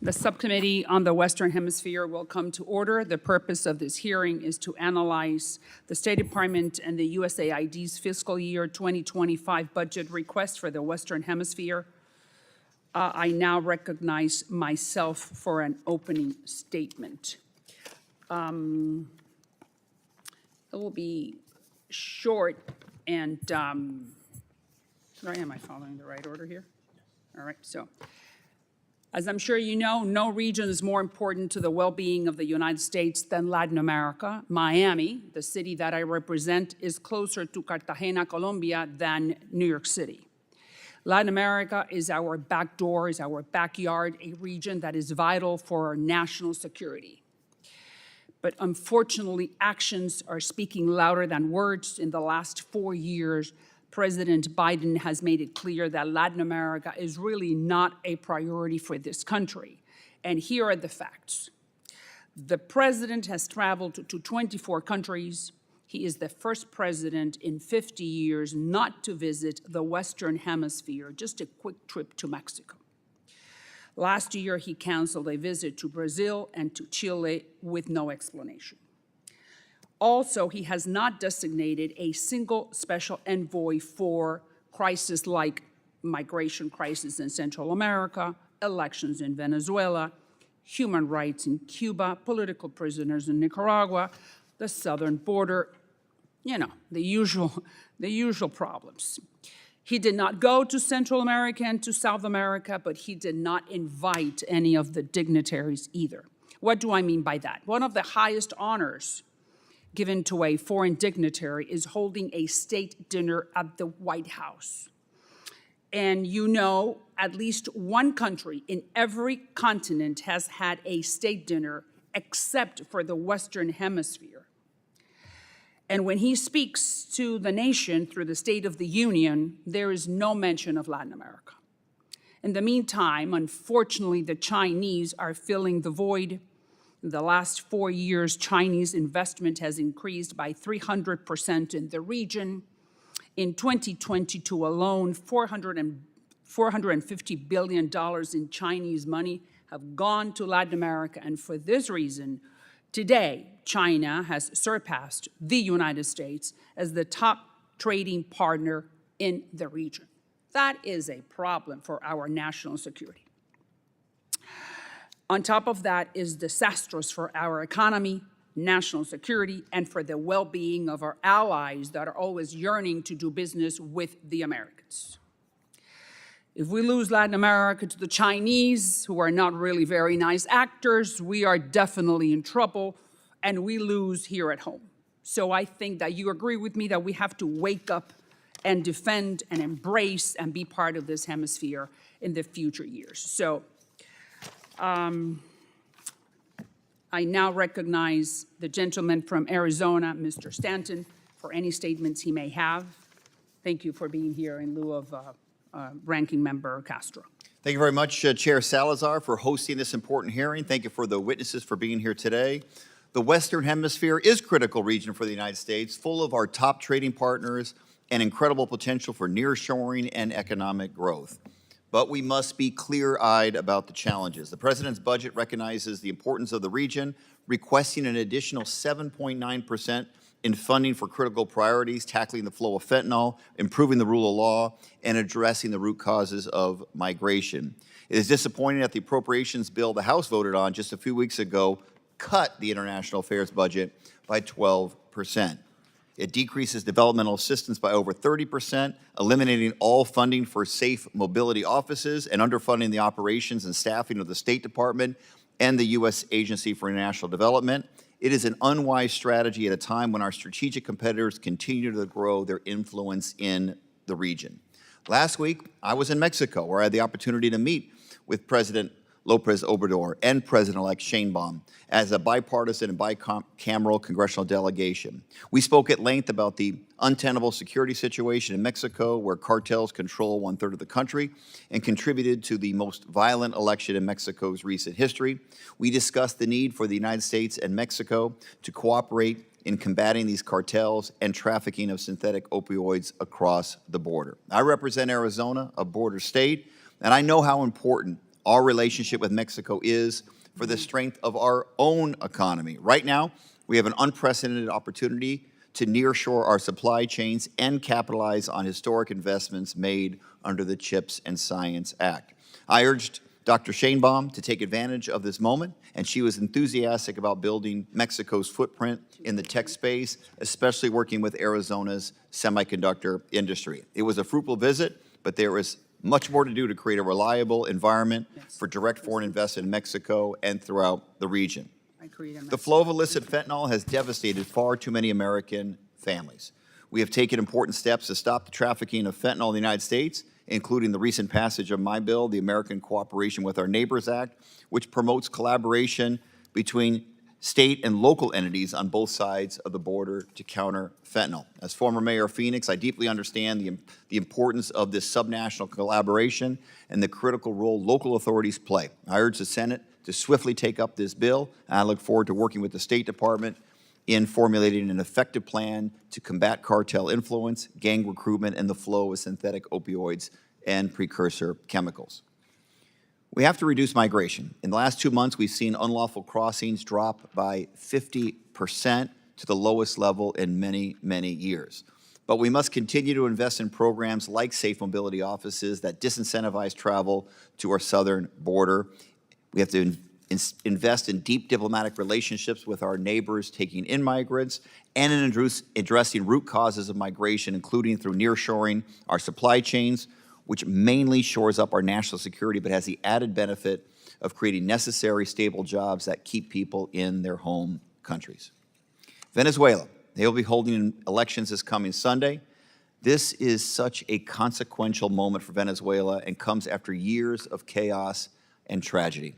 The subcommittee on the Western Hemisphere will come to order. The purpose of this hearing is to analyze the State Department and the USAID's fiscal year 2025 budget request for the Western Hemisphere. I now recognize myself for an opening statement. It will be short and, sorry, am I following the right order here? All right, so. As I'm sure you know, no region is more important to the well-being of the United States than Latin America. Miami, the city that I represent, is closer to Cartagena, Colombia, than New York City. Latin America is our back door, is our backyard, a region that is vital for our national security. But unfortunately, actions are speaking louder than words. In the last 4 years, President Biden has made it clear that Latin America is really not a priority for this country. And here are the facts. The president has traveled to 24 countries. He is the first president in 50 years not to visit the Western Hemisphere, just a quick trip to Mexico. Last year, he canceled a visit to Brazil and to Chile with no explanation. Also, he has not designated a single special envoy for crises like migration crisis in Central America, elections in Venezuela, human rights in Cuba, political prisoners in Nicaragua, the southern border, you know, the usual problems. He did not go to Central America and to South America, but he did not invite any of the dignitaries either. What do I mean by that? One of the highest honors given to a foreign dignitary is holding a state dinner at the White House. And you know, at least one country in every continent has had a state dinner except for the Western Hemisphere. And when he speaks to the nation through the State of the Union, there is no mention of Latin America. In the meantime, unfortunately, the Chinese are filling the void. In the last 4 years, Chinese investment has increased by 300% in the region. In 2022 alone, $450 billion in Chinese money have gone to Latin America. And for this reason, today, China has surpassed the United States as the top trading partner in the region. That is a problem for our national security. On top of that is disastrous for our economy, national security, and for the well-being of our allies that are always yearning to do business with the Americans. If we lose Latin America to the Chinese, who are not really very nice actors, we are definitely in trouble, and we lose here at home. So I think that you agree with me that we have to wake up and defend and embrace and be part of this hemisphere in the future years. So I now recognize the gentleman from Arizona, Mr. Stanton, for any statements he may have. Thank you for being here in lieu of Ranking Member Castro. Thank you very much, Chair Salazar, for hosting this important hearing. Thank you for the witnesses for being here today. The Western Hemisphere is a critical region for the United States, full of our top trading partners and incredible potential for nearshoring and economic growth. But we must be clear-eyed about the challenges. The President's budget recognizes the importance of the region, requesting an additional 7.9% in funding for critical priorities, tackling the flow of fentanyl, improving the rule of law, and addressing the root causes of migration. It is disappointing that the appropriations bill the House voted on just a few weeks ago cut the international affairs budget by 12%. It decreases developmental assistance by over 30%, eliminating all funding for safe mobility offices and underfunding the operations and staffing of the State Department and the U.S. Agency for International Development. It is an unwise strategy at a time when our strategic competitors continue to grow their influence in the region. Last week, I was in Mexico, where I had the opportunity to meet with President López Obrador and President-elect Sheinbaum as a bipartisan and bicameral congressional delegation. We spoke at length about the untenable security situation in Mexico, where cartels control 1/3 of the country and contributed to the most violent election in Mexico's recent history. We discussed the need for the United States and Mexico to cooperate in combating these cartels and trafficking of synthetic opioids across the border. I represent Arizona, a border state, and I know how important our relationship with Mexico is for the strength of our own economy. Right now, we have an unprecedented opportunity to nearshore our supply chains and capitalize on historic investments made under the CHIPS and Science Act. I urged Dr. Shanebaum to take advantage of this moment, and she was enthusiastic about building Mexico's footprint in the tech space, especially working with Arizona's semiconductor industry. It was a fruitful visit, but there is much more to do to create a reliable environment for direct foreign investment in Mexico and throughout the region. The flow of illicit fentanyl has devastated far too many American families. We have taken important steps to stop the trafficking of fentanyl in the United States, including the recent passage of my bill, the American Cooperation with Our Neighbors Act, which promotes collaboration between state and local entities on both sides of the border to counter fentanyl. As former Mayor of Phoenix, I deeply understand the importance of this subnational collaboration and the critical role local authorities play. I urge the Senate to swiftly take up this bill, and I look forward to working with the State Department in formulating an effective plan to combat cartel influence, gang recruitment, and the flow of synthetic opioids and precursor chemicals. We have to reduce migration. In the last 2 months, we've seen unlawful crossings drop by 50% to the lowest level in many, many years. But we must continue to invest in programs like safe mobility offices that disincentivize travel to our southern border. We have to invest in deep diplomatic relationships with our neighbors taking in migrants and in addressing root causes of migration, including through nearshoring our supply chains, which mainly shores up our national security but has the added benefit of creating necessary, stable jobs that keep people in their home countries. Venezuela, they will be holding elections this coming Sunday. This is such a consequential moment for Venezuela and comes after years of chaos and tragedy.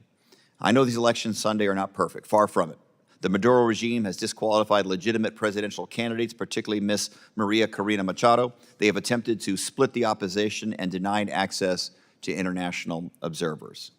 I know these elections Sunday are not perfect, far from it. The Maduro regime has disqualified legitimate presidential candidates, particularly Ms. Maria Corina Machado. They have attempted to split the opposition and denied access to international observers.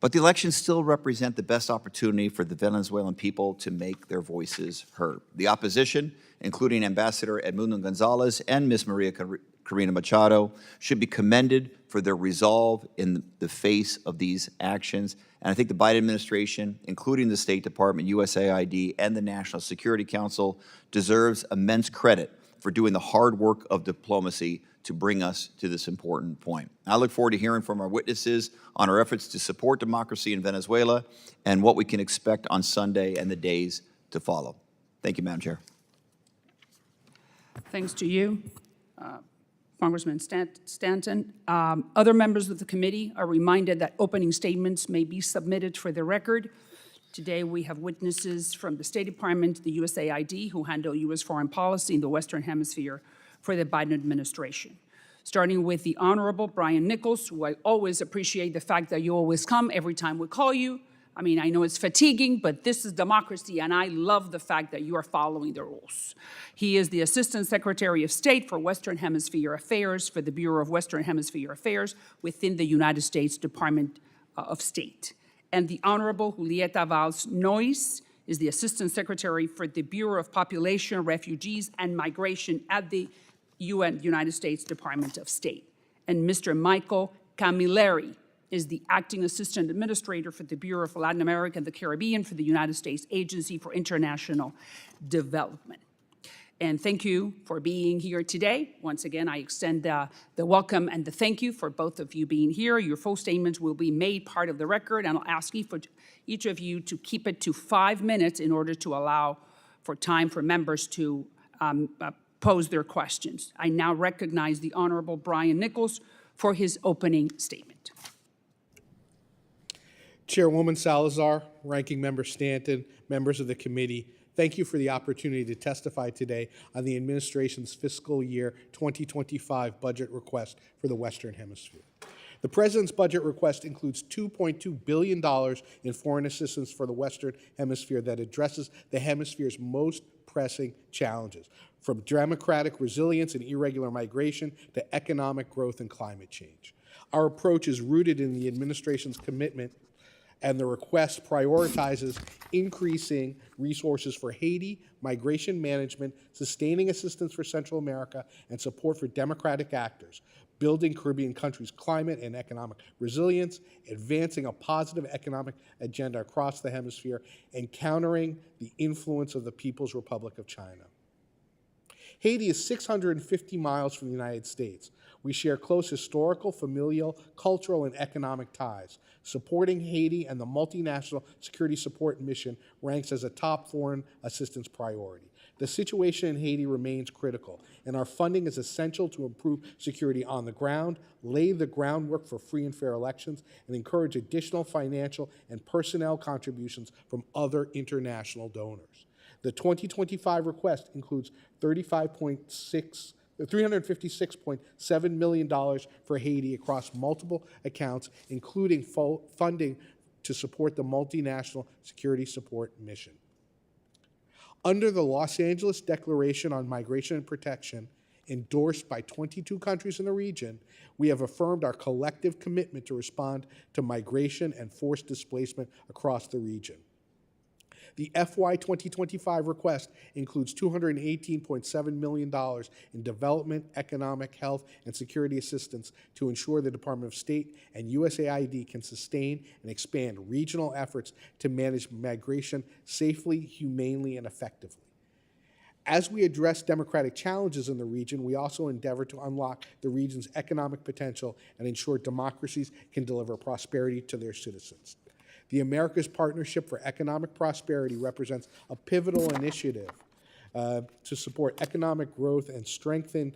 But the elections still represent the best opportunity for the Venezuelan people to make their voices heard. The opposition, including Ambassador Edmundo Gonzalez and Ms. Maria Corina Machado, should be commended for their resolve in the face of these actions. And I think the Biden administration, including the State Department, USAID, and the National Security Council, deserves immense credit for doing the hard work of diplomacy to bring us to this important point. I look forward to hearing from our witnesses on our efforts to support democracy in Venezuela and what we can expect on Sunday and the days to follow. Thank you, Madam Chair. Thanks to you, Congressman Stanton. Other members of the committee are reminded that opening statements may be submitted for the record. Today, we have witnesses from the State Department, the USAID, who handle U.S. foreign policy in the Western Hemisphere for the Biden administration. Starting with the Honorable Brian Nichols, who I always appreciate the fact that you always come every time we call you. I mean, I know it's fatiguing, but this is democracy, and I love the fact that you are following the rules. He is the Assistant Secretary of State for Western Hemisphere Affairs for the Bureau of Western Hemisphere Affairs within the United States Department of State. And the Honorable Julieta Valls Noyes is the Assistant Secretary for the Bureau of Population, Refugees, and Migration at the United States Department of State. And Mr. Michael Camilleri is the Acting Assistant Administrator for the Bureau of Latin America and the Caribbean for the United States Agency for International Development. And thank you for being here today. Once again, I extend the welcome and the thank you for both of you being here. Your full statements will be made part of the record, and I'll ask each of you to keep it to 5 minutes in order to allow for time for members to pose their questions. I now recognize the Honorable Brian Nichols for his opening statement. Chairwoman Salazar, Ranking Member Stanton, members of the committee, thank you for the opportunity to testify today on the administration's fiscal year 2025 budget request for the Western Hemisphere. The President's budget request includes $2.2 billion in foreign assistance for the Western Hemisphere that addresses the hemisphere's most pressing challenges, from democratic resilience and irregular migration to economic growth and climate change. Our approach is rooted in the administration's commitment, and the request prioritizes increasing resources for Haiti, migration management, sustaining assistance for Central America, and support for democratic actors, building Caribbean countries' climate and economic resilience, advancing a positive economic agenda across the hemisphere, and countering the influence of the People's Republic of China. Haiti is 650 miles from the United States. We share close historical, familial, cultural, and economic ties. Supporting Haiti and the multinational security support mission ranks as a top foreign assistance priority. The situation in Haiti remains critical, and our funding is essential to improve security on the ground, lay the groundwork for free and fair elections, and encourage additional financial and personnel contributions from other international donors. The 2025 request includes $356.7 million for Haiti across multiple accounts, including funding to support the multinational security support mission. Under the Los Angeles Declaration on Migration and Protection, endorsed by 22 countries in the region, we have affirmed our collective commitment to respond to migration and forced displacement across the region. The FY 2025 request includes $218.7 million in development, economic, health, and security assistance to ensure the Department of State and USAID can sustain and expand regional efforts to manage migration safely, humanely, and effectively. As we address democratic challenges in the region, we also endeavor to unlock the region's economic potential and ensure democracies can deliver prosperity to their citizens. The Americas Partnership for Economic Prosperity represents a pivotal initiative to support economic growth and strengthen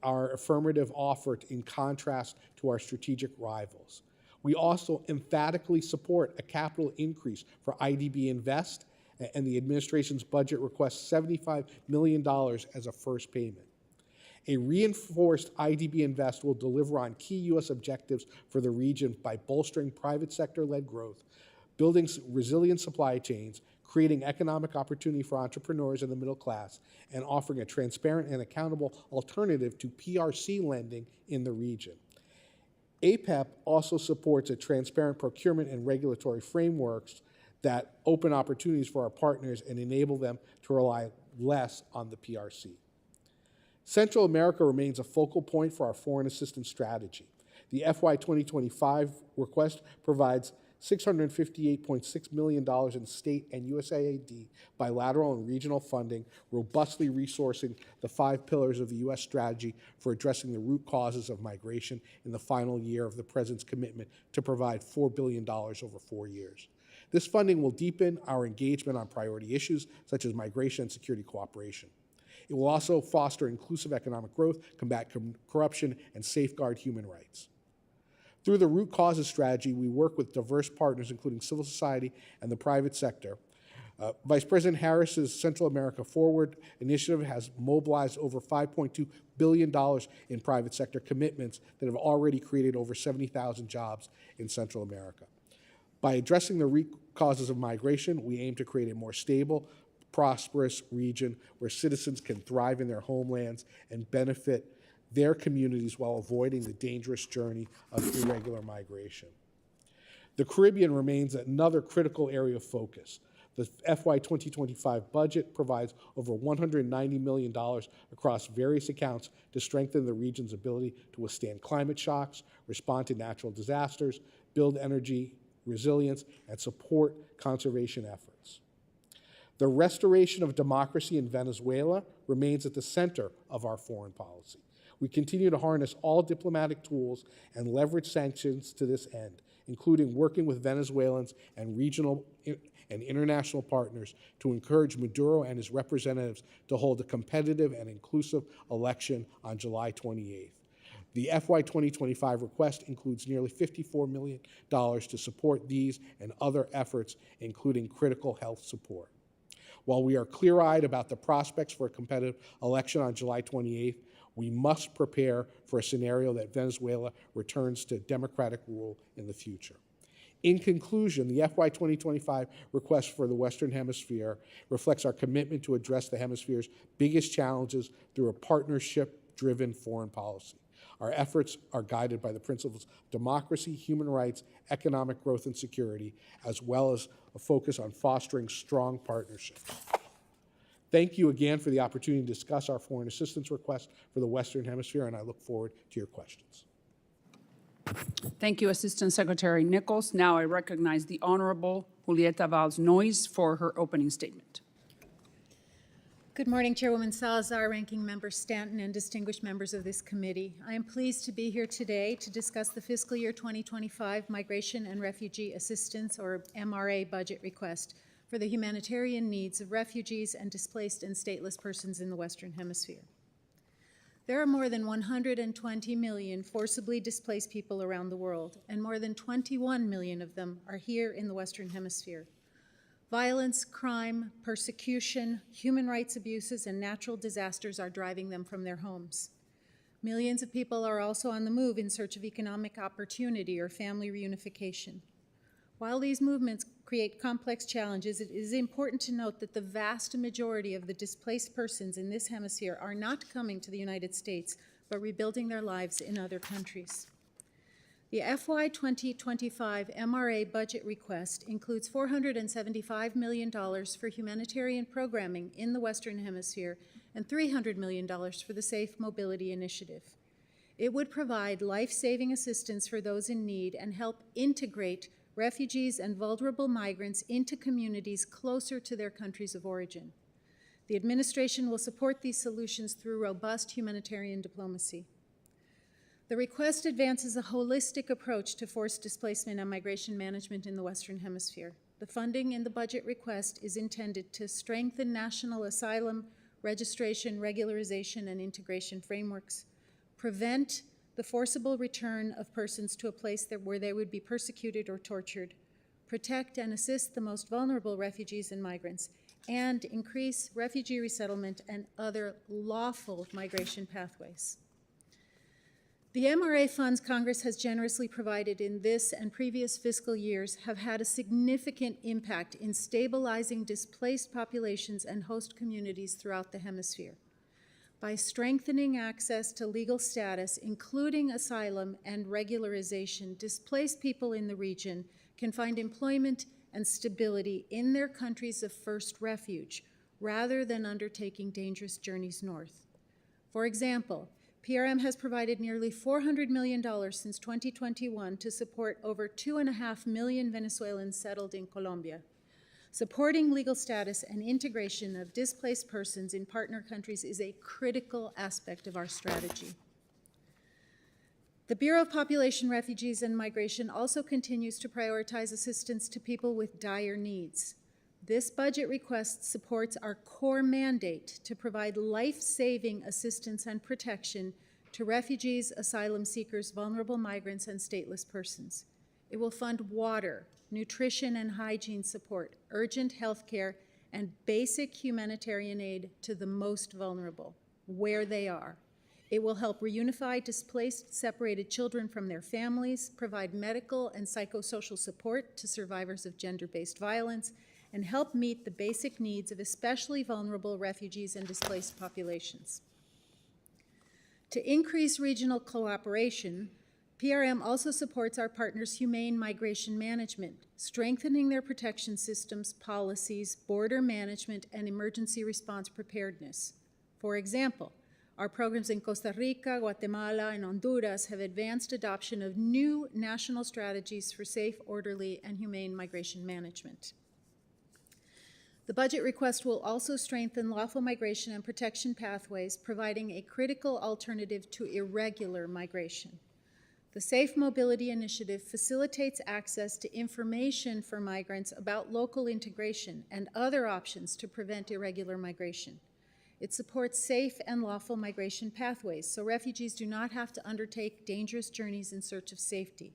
our affirmative offer in contrast to our strategic rivals. We also emphatically support a capital increase for IDB Invest, and the administration's budget requests $75 million as a first payment. A reinforced IDB Invest will deliver on key U.S. objectives for the region by bolstering private sector-led growth, building resilient supply chains, creating economic opportunity for entrepreneurs and the middle class, and offering a transparent and accountable alternative to PRC lending in the region. APEP also supports a transparent procurement and regulatory frameworks that open opportunities for our partners and enable them to rely less on the PRC. Central America remains a focal point for our foreign assistance strategy. The FY 2025 request provides $658.6 million in state and USAID bilateral and regional funding, robustly resourcing the 5 pillars of the U.S. strategy for addressing the root causes of migration in the final year of the President's commitment to provide $4 billion over 4 years. This funding will deepen our engagement on priority issues such as migration and security cooperation. It will also foster inclusive economic growth, combat corruption, and safeguard human rights. Through the root causes strategy, we work with diverse partners, including civil society and the private sector. Vice President Harris's Central America Forward initiative has mobilized over $5.2 billion in private sector commitments that have already created over 70,000 jobs in Central America. By addressing the root causes of migration, we aim to create a more stable, prosperous region where citizens can thrive in their homelands and benefit their communities while avoiding the dangerous journey of irregular migration. The Caribbean remains another critical area of focus. The FY 2025 budget provides over $190 million across various accounts to strengthen the region's ability to withstand climate shocks, respond to natural disasters, build energy resilience, and support conservation efforts. The restoration of democracy in Venezuela remains at the center of our foreign policy. We continue to harness all diplomatic tools and leverage sanctions to this end, including working with Venezuelans and regional and international partners to encourage Maduro and his representatives to hold a competitive and inclusive election on July 28th. The FY 2025 request includes nearly $54 million to support these and other efforts, including critical health support. While we are clear-eyed about the prospects for a competitive election on July 28th, we must prepare for a scenario that Venezuela returns to democratic rule in the future. In conclusion, the FY 2025 request for the Western Hemisphere reflects our commitment to address the hemisphere's biggest challenges through a partnership-driven foreign policy. Our efforts are guided by the principles of democracy, human rights, economic growth, and security, as well as a focus on fostering strong partnerships. Thank you again for the opportunity to discuss our foreign assistance request for the Western Hemisphere, and I look forward to your questions. Thank you, Assistant Secretary Nichols. Now I recognize the Honorable Julieta Valls Noyes for her opening statement. Good morning, Chairwoman Salazar, Ranking Member Stanton, and distinguished members of this committee. I am pleased to be here today to discuss the fiscal year 2025 Migration and Refugee Assistance, or MRA, budget request for the humanitarian needs of refugees and displaced and stateless persons in the Western Hemisphere. There are more than 120 million forcibly displaced people around the world, and more than 21 million of them are here in the Western Hemisphere. Violence, crime, persecution, human rights abuses, and natural disasters are driving them from their homes. Millions of people are also on the move in search of economic opportunity or family reunification. While these movements create complex challenges, it is important to note that the vast majority of the displaced persons in this hemisphere are not coming to the United States, but rebuilding their lives in other countries. The FY 2025 MRA budget request includes $475 million for humanitarian programming in the Western Hemisphere and $300 million for the Safe Mobility Initiative. It would provide life-saving assistance for those in need and help integrate refugees and vulnerable migrants into communities closer to their countries of origin. The administration will support these solutions through robust humanitarian diplomacy. The request advances a holistic approach to forced displacement and migration management in the Western Hemisphere. The funding in the budget request is intended to strengthen national asylum, registration, regularization, and integration frameworks, prevent the forcible return of persons to a place where they would be persecuted or tortured, protect and assist the most vulnerable refugees and migrants, and increase refugee resettlement and other lawful migration pathways. The MRA funds Congress has generously provided in this and previous fiscal years have had a significant impact in stabilizing displaced populations and host communities throughout the hemisphere. By strengthening access to legal status, including asylum and regularization, displaced people in the region can find employment and stability in their countries of first refuge, rather than undertaking dangerous journeys north. For example, PRM has provided nearly $400 million since 2021 to support over 2.5 million Venezuelans settled in Colombia. Supporting legal status and integration of displaced persons in partner countries is a critical aspect of our strategy. The Bureau of Population, Refugees, and Migration also continues to prioritize assistance to people with dire needs. This budget request supports our core mandate to provide life-saving assistance and protection to refugees, asylum seekers, vulnerable migrants, and stateless persons. It will fund water, nutrition and hygiene support, urgent health care, and basic humanitarian aid to the most vulnerable, where they are. It will help reunify displaced, separated children from their families, provide medical and psychosocial support to survivors of gender-based violence, and help meet the basic needs of especially vulnerable refugees and displaced populations. To increase regional cooperation, PRM also supports our partners' humane migration management, strengthening their protection systems, policies, border management, and emergency response preparedness. For example, our programs in Costa Rica, Guatemala, and Honduras have advanced adoption of new national strategies for safe, orderly, and humane migration management. The budget request will also strengthen lawful migration and protection pathways, providing a critical alternative to irregular migration. The Safe Mobility Initiative facilitates access to information for migrants about local integration and other options to prevent irregular migration. It supports safe and lawful migration pathways, so refugees do not have to undertake dangerous journeys in search of safety.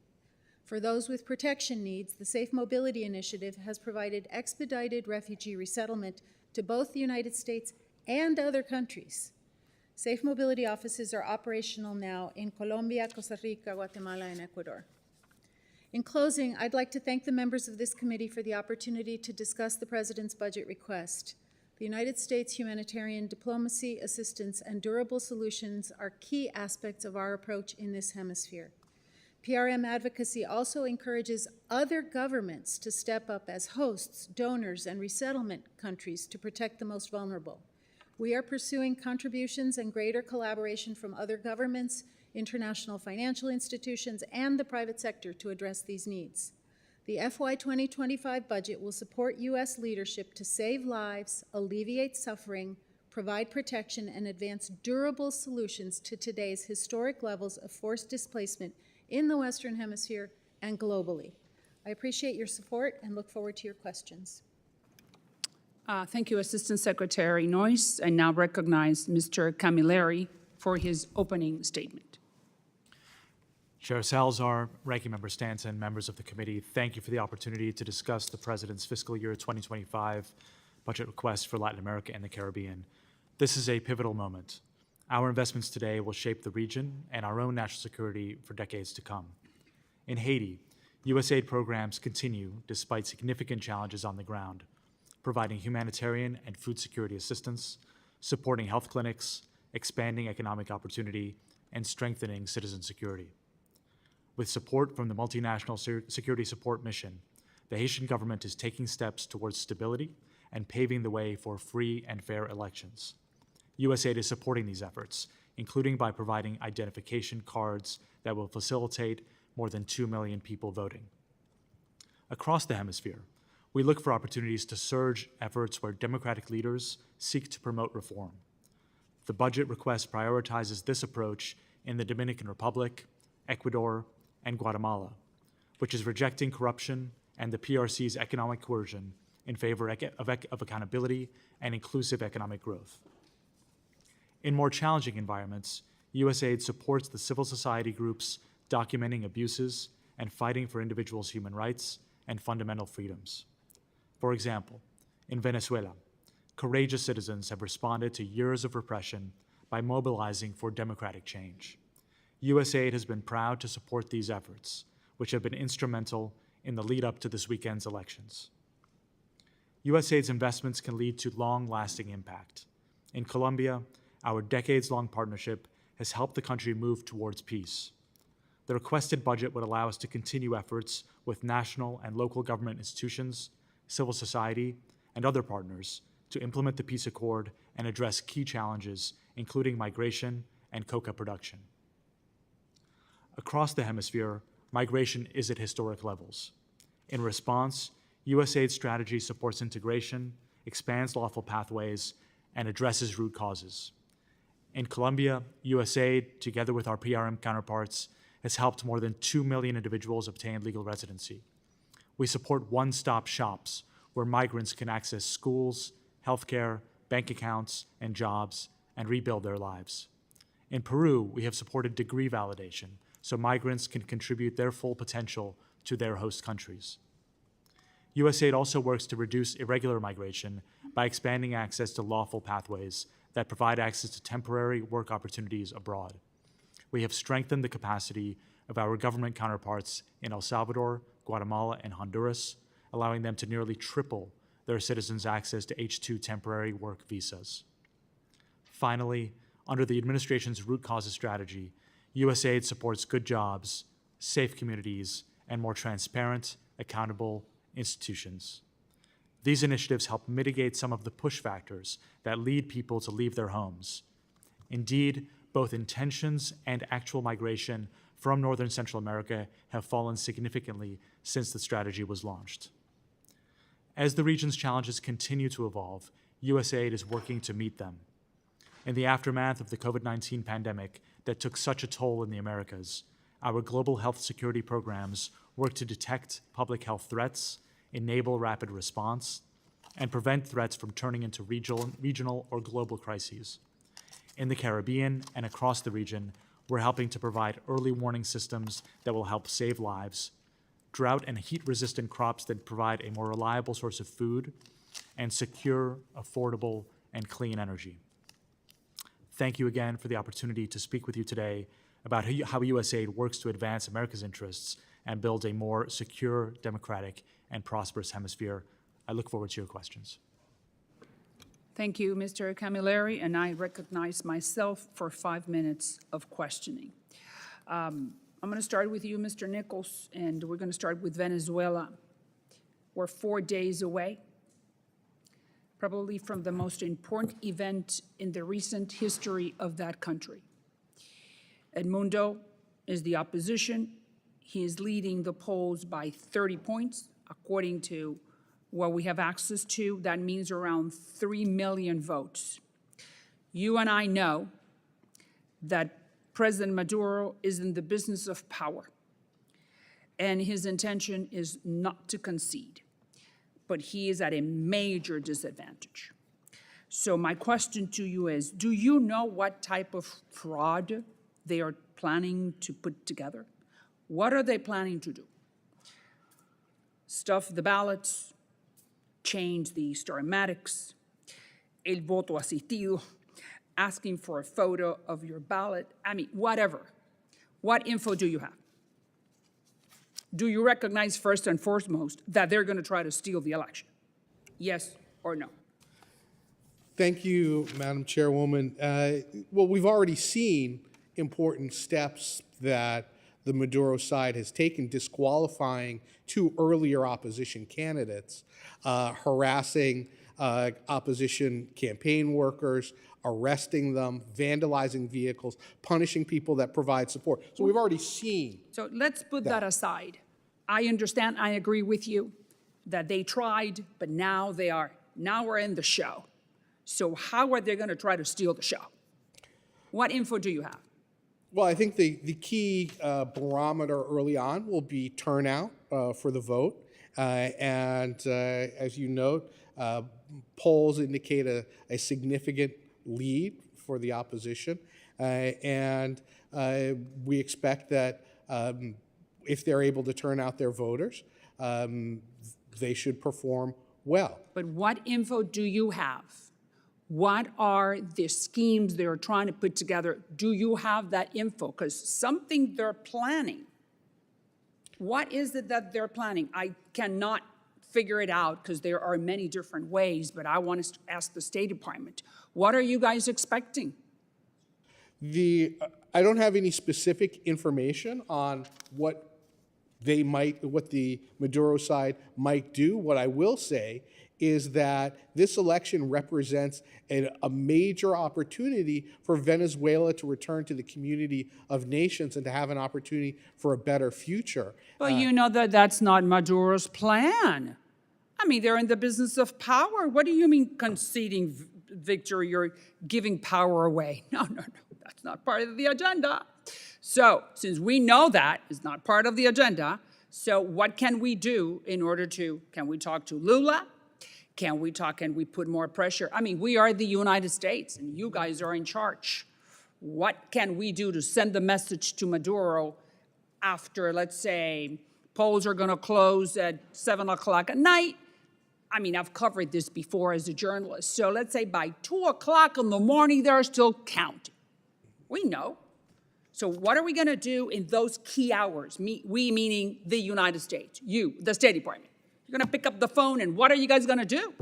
For those with protection needs, the Safe Mobility Initiative has provided expedited refugee resettlement to both the United States and other countries. Safe Mobility offices are operational now in Colombia, Costa Rica, Guatemala, and Ecuador. In closing, I'd like to thank the members of this committee for the opportunity to discuss the President's budget request. The United States humanitarian diplomacy, assistance, and durable solutions are key aspects of our approach in this hemisphere. PRM advocacy also encourages other governments to step up as hosts, donors, and resettlement countries to protect the most vulnerable. We are pursuing contributions and greater collaboration from other governments, international financial institutions, and the private sector to address these needs. The FY 2025 budget will support U.S. leadership to save lives, alleviate suffering, provide protection, and advance durable solutions to today's historic levels of forced displacement in the Western Hemisphere and globally. I appreciate your support and look forward to your questions. Thank you, Assistant Secretary Noyes. I now recognize Mr. Camilleri for his opening statement. Chair Salazar, Ranking Member Stanton, members of the committee, thank you for the opportunity to discuss the President's fiscal year 2025 budget request for Latin America and the Caribbean. This is a pivotal moment. Our investments today will shape the region and our own national security for decades to come. In Haiti, USAID programs continue despite significant challenges on the ground, providing humanitarian and food security assistance, supporting health clinics, expanding economic opportunity, and strengthening citizen security. With support from the Multinational Security Support Mission, the Haitian government is taking steps towards stability and paving the way for free and fair elections. USAID is supporting these efforts, including by providing identification cards that will facilitate more than 2 million people voting. Across the hemisphere, we look for opportunities to surge efforts where democratic leaders seek to promote reform. The budget request prioritizes this approach in the Dominican Republic, Ecuador, and Guatemala, which is rejecting corruption and the PRC's economic coercion in favor of accountability and inclusive economic growth. In more challenging environments, USAID supports the civil society groups documenting abuses and fighting for individuals' human rights and fundamental freedoms. For example, in Venezuela, courageous citizens have responded to years of repression by mobilizing for democratic change. USAID has been proud to support these efforts, which have been instrumental in the lead up to this weekend's elections. USAID's investments can lead to long-lasting impact. In Colombia, our decades-long partnership has helped the country move towards peace. The requested budget would allow us to continue efforts with national and local government institutions, civil society, and other partners to implement the peace accord and address key challenges, including migration and coca production. Across the hemisphere, migration is at historic levels. In response, USAID's strategy supports integration, expands lawful pathways, and addresses root causes. In Colombia, USAID, together with our PRM counterparts, has helped more than 2 million individuals obtain legal residency. We support one-stop shops where migrants can access schools, healthcare, bank accounts, and jobs, and rebuild their lives. In Peru, we have supported degree validation so migrants can contribute their full potential to their host countries. USAID also works to reduce irregular migration by expanding access to lawful pathways that provide access to temporary work opportunities abroad. We have strengthened the capacity of our government counterparts in El Salvador, Guatemala, and Honduras, allowing them to nearly triple their citizens' access to H-2 temporary work visas. Finally, under the administration's root causes strategy, USAID supports good jobs, safe communities, and more transparent, accountable institutions. These initiatives help mitigate some of the push factors that lead people to leave their homes. Indeed, both intentions and actual migration from Northern Central America have fallen significantly since the strategy was launched. As the region's challenges continue to evolve, USAID is working to meet them. In the aftermath of the COVID-19 pandemic that took such a toll in the Americas, our global health security programs work to detect public health threats, enable rapid response, and prevent threats from turning into regional or global crises. In the Caribbean and across the region, we're helping to provide early warning systems that will help save lives, drought and heat-resistant crops that provide a more reliable source of food, and secure, affordable, and clean energy. Thank you again for the opportunity to speak with you today about how USAID works to advance America's interests and build a more secure, democratic, and prosperous hemisphere. I look forward to your questions. Thank you, Mr. Camilleri, and I recognize myself for 5 minutes of questioning. I'm going to start with you, Mr. Nichols, and we're going to start with Venezuela. We're 4 days away. probably from the most important event in the recent history of that country. Edmundo is the opposition. He is leading the polls by 30 points, according to what we have access to. That means around 3 million votes. You and I know that President Maduro is in the business of power, and his intention is not to concede, but he is at a major disadvantage. So my question to you is, do you know what type of fraud they are planning to put together? What are they planning to do? Stuff the ballots, change the starmatics, el voto asistido, asking for a photo of your ballot. I mean, whatever. What info do you have? Do you recognize first and foremost that they're going to try to steal the election? Yes or no? Thank you, Madam Chairwoman. Well, we've already seen important steps that the Maduro side has taken, disqualifying two earlier opposition candidates, harassing opposition campaign workers, arresting them, vandalizing vehicles, punishing people that provide support. So we've already seen. So let's put that aside. I understand, I agree with you that they tried, but now we're in the show. So how are they going to try to steal the show? What info do you have? Well, I think the key barometer early on will be turnout for the vote. And as you note, polls indicate a significant lead for the opposition. And we expect that if they're able to turn out their voters, they should perform well. But what info do you have? What are the schemes they're trying to put together? Do you have that info? Because something they're planning. What is it that they're planning? I cannot figure it out because there are many different ways, but I want to ask the State Department, what are you guys expecting? I don't have any specific information on what the Maduro side might do. What I will say is that this election represents a major opportunity for Venezuela to return to the community of nations and to have an opportunity for a better future. But you know that that's not Maduro's plan. I mean, they're in the business of power. What do you mean conceding victory? You're giving power away. No, that's not part of the agenda. So since we know that is not part of the agenda, so what can we do in order to, can we talk to Lula? Can we put more pressure? I mean, we are the United States, and you guys are in charge. What can we do to send the message to Maduro after, let's say, polls are going to close at 7 o'clock at night? I mean, I've covered this before as a journalist. So let's say by 2 o'clock in the morning, they're still counting. We know. So what are we going to do in those key hours? We meaning the United States, you, the State Department. You're going to pick up the phone, and what are you guys going to do?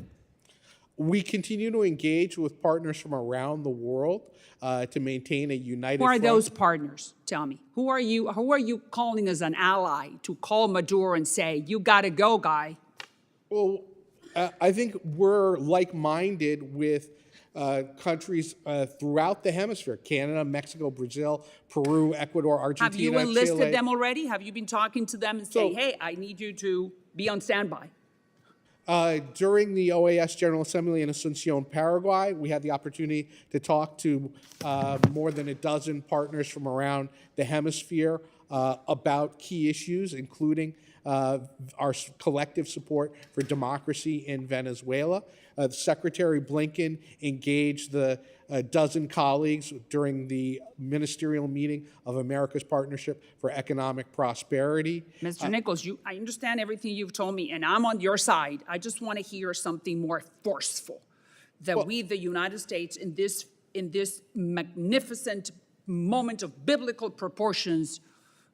We continue to engage with partners from around the world to maintain a united Who are front. those partners? Tell me. Who are you calling as an ally to call Maduro and say, you got to go, guy? Well, I think we're like-minded with countries throughout the hemisphere: Canada, Mexico, Brazil, Peru, Ecuador, Argentina, Have you enlisted Chile. them already? Have you been talking to them and say, hey, I need you to be on standby? During the OAS General Assembly in Asunción, Paraguay, we had the opportunity to talk to more than a dozen partners from around the hemisphere about key issues, including our collective support for democracy in Venezuela. Secretary Blinken engaged the dozen colleagues during the ministerial meeting of America's Partnership for Economic Prosperity. Mr. Nichols, I understand everything you've told me, and I'm on your side. I just want to hear something more forceful, that we, the United States, in this magnificent moment of biblical proportions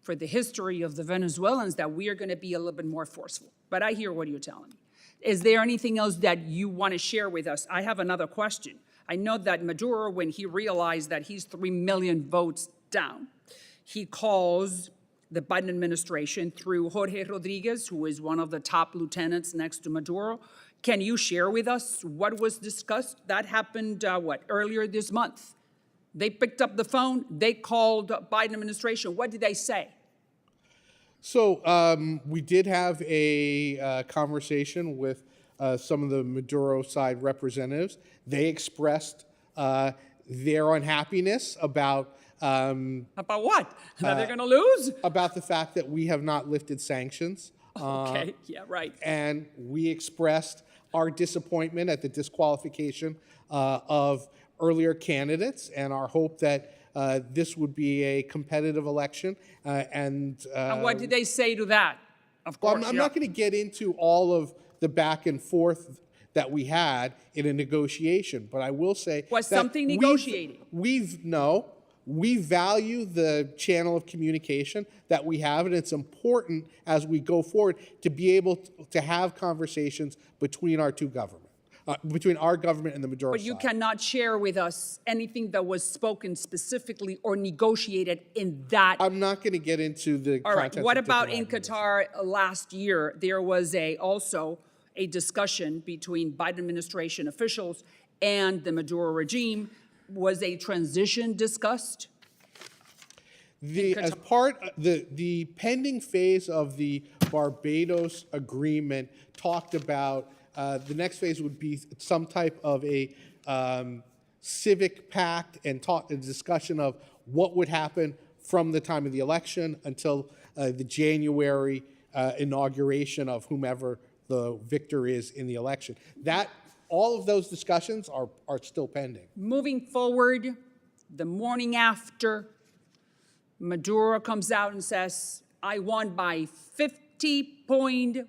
for the history of the Venezuelans, that we are going to be a little bit more forceful. But I hear what you're telling me. Is there anything else that you want to share with us? I have another question. I know that Maduro, when he realized that he's 3 million votes down, he calls the Biden administration through Jorge Rodriguez, who is one of the top lieutenants next to Maduro, Can you share with us what was discussed? That happened, earlier this month. They picked up the phone, they called Biden administration. What did they say? So we did have a conversation with some of the Maduro side representatives. They expressed their unhappiness about About what? That they're going to lose? about the fact that we have not lifted sanctions. Okay, yeah, right. And we expressed our disappointment at the disqualification of earlier candidates and our hope that this would be a competitive election. And what did they say to that? Of Well, course, I'm not going to get into all of the back and forth that we had in a negotiation, but I will say Was that something negotiated? We value the channel of communication that we have, and it's important as we go forward to be able to have conversations between our two governments, between our government and the Maduro But you side. cannot share with us anything that was spoken specifically or negotiated in that. I'm not going to get into the All right, contents what of about different in arguments. Qatar last year? There was also a discussion between Biden administration officials and the Maduro regime. Was a transition discussed? As part the pending phase of the Barbados agreement talked about the next phase would be some type of a civic pact and a discussion of what would happen from the time of the election until the January inauguration of whomever the victor is in the election. All of those discussions are still pending. Moving forward, the morning after, Maduro comes out and says, I won by 50.315.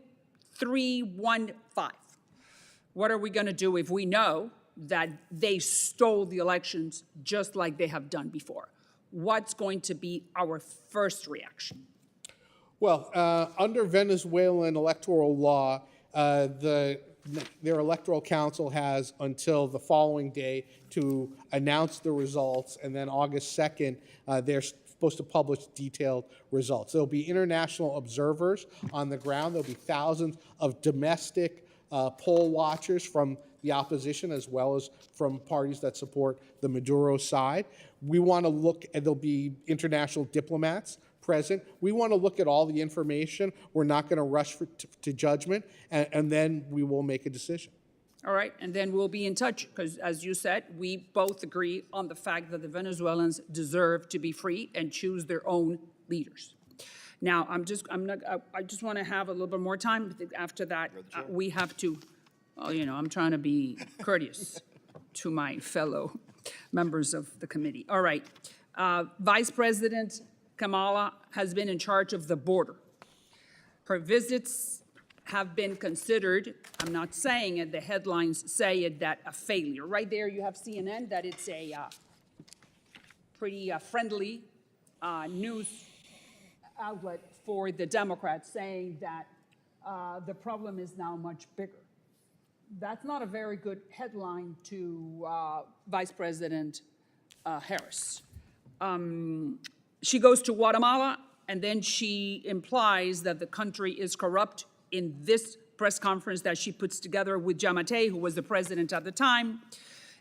What are we going to do if we know that they stole the elections just like they have done before? What's going to be our first reaction? Well, under Venezuelan electoral law, their electoral council has until the following day to announce the results, and then August 2nd, they're supposed to publish detailed results. There'll be international observers on the ground. There'll be thousands of domestic poll watchers from the opposition as well as from parties that support the Maduro side. We want to look, and there'll be international diplomats present. We want to look at all the information. We're not going to rush to judgment, and then we will make a decision. All right, and then we'll be in touch because, as you said, we both agree on the fact that the Venezuelans deserve to be free and choose their own leaders. Now, I just want to have a little bit more time. After that, we have to, I'm trying to be courteous to my fellow members of the committee. All right, Vice President Kamala has been in charge of the border. Her visits have been considered, I'm not saying it, the headlines say it, that a failure. Right there you have CNN, that it's a pretty friendly news outlet for the Democrats, saying that the problem is now much bigger. That's not a very good headline to Vice President Harris. She goes to Guatemala, and then she implies that the country is corrupt in this press conference that she puts together with Giammattei, who was the president at the time.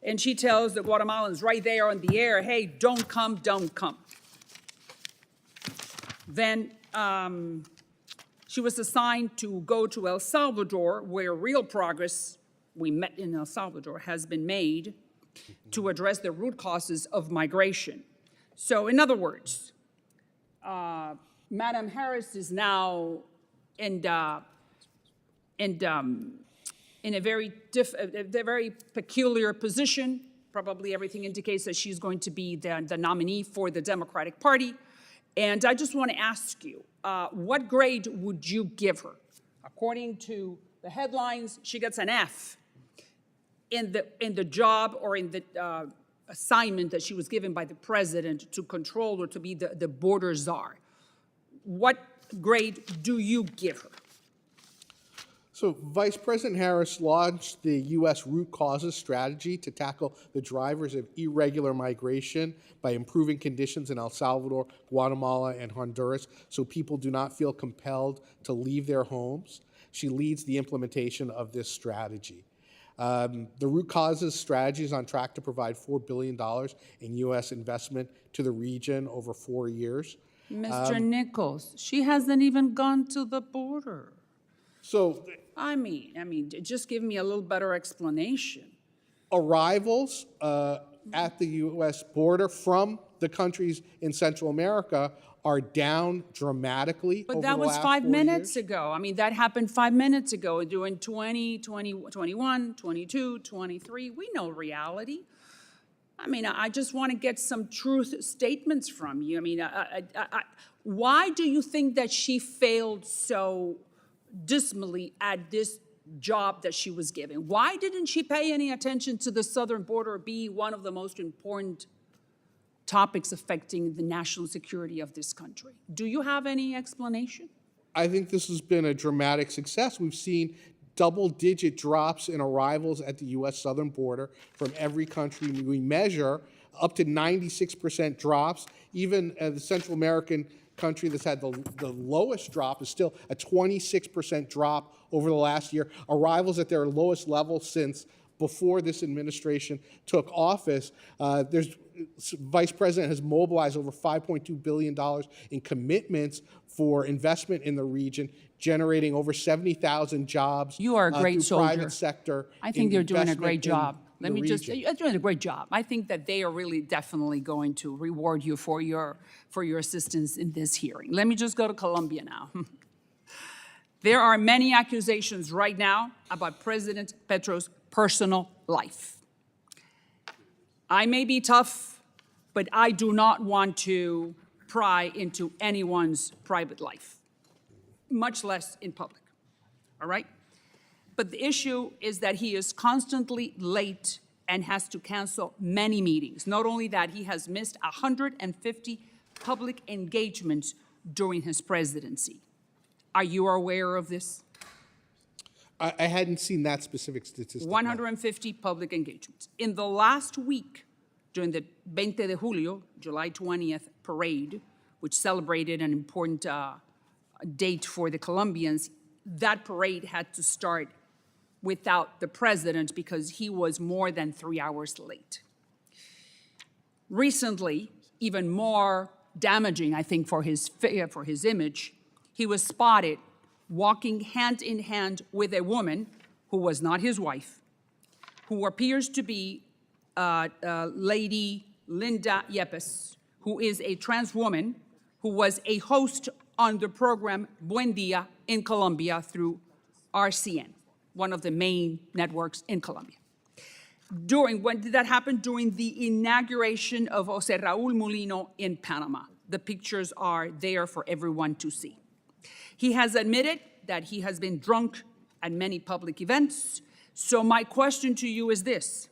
And she tells the Guatemalans right there on the air, hey, don't come, don't come. Then she was assigned to go to El Salvador, where real progress, we met in El Salvador, has been made to address the root causes of migration. So in other words, Madam Harris is now in a very peculiar position. Probably everything indicates that she's going to be the nominee for the Democratic Party. And I just want to ask you, what grade would you give her? According to the headlines, she gets an F in the job or in the assignment that she was given by the president to control or to be the border czar. What grade do you give her? So Vice President Harris launched the U.S. root causes strategy to tackle the drivers of irregular migration by improving conditions in El Salvador, Guatemala, and Honduras so people do not feel compelled to leave their homes. She leads the implementation of this strategy. The root causes strategy is on track to provide $4 billion in U.S. investment to the region over 4 years. Mr. Nichols, she hasn't even gone to the border. So I mean, just give me a little better explanation. arrivals at the U.S. border from the countries in Central America are down dramatically But over that the was last 5 4 minutes years. ago. I mean, that happened 5 minutes ago during 20, 21, 22, 23. We know reality. I mean, I just want to get some truth statements from you. I mean, why do you think that she failed so dismally at this job that she was given? Why didn't she pay any attention to the southern border be one of the most important topics affecting the national security of this country? Do you have any explanation? I think this has been a dramatic success. We've seen double-digit drops in arrivals at the U.S. southern border from every country we measure, up to 96% drops. Even the Central American country that's had the lowest drop is still a 26% drop over the last year. Arrivals at their lowest level since before this administration took office. Vice President has mobilized over $5.2 billion in commitments for investment in the region, generating over 70,000 jobs. You are a great through soldier. Private sector. I think you're doing a great investment in job. Let the me just, region. you're doing a great job. I think that they are really definitely going to reward you for your assistance in this hearing. Let me just go to Colombia now. There are many accusations right now about President Petro's personal life. I may be tough, but I do not want to pry into anyone's private life, much less in public, all right? But the issue is that he is constantly late and has to cancel many meetings. Not only that, he has missed 150 public engagements during his presidency. Are you aware of this? I hadn't seen that specific statistic. 150 public engagements. In the last week, during the 20 de Julio, July 20th parade, which celebrated an important date for the Colombians, that parade had to start without the president because he was more than 3 hours late. Recently, even more damaging, I think, for his image, he was spotted walking hand in hand with a woman who was not his wife, who appears to be Lady Linda Yepes, who is a trans woman who was a host on the program Buen Dia in Colombia through RCN, one of the main networks in Colombia. When did that happen? During the inauguration of Jose Raul Mulino in Panama. The pictures are there for everyone to see. He has admitted that he has been drunk at many public events. So my question to you is this.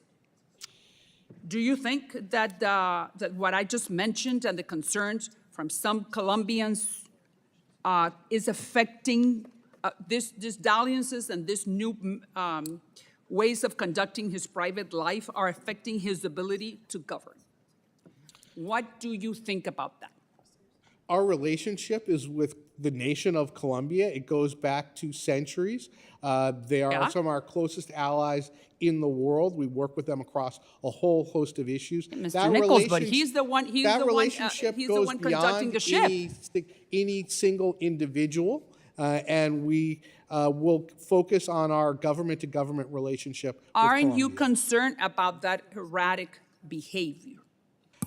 Do you think that, that what I just mentioned and the concerns from some Colombians is affecting this dalliances and this new ways of conducting his private life are affecting his ability to govern? What do you think about that? Our relationship is with the nation of Colombia. It goes back 2 centuries. They are some of our closest allies in the world. We work with them across a whole host of issues. Mr. Nichols, but he's the one. He's that the one. relationship He's the goes one conducting the ship. beyond any single individual, and we will focus on our government-to-government relationship with Aren't you Colombia. concerned about that erratic behavior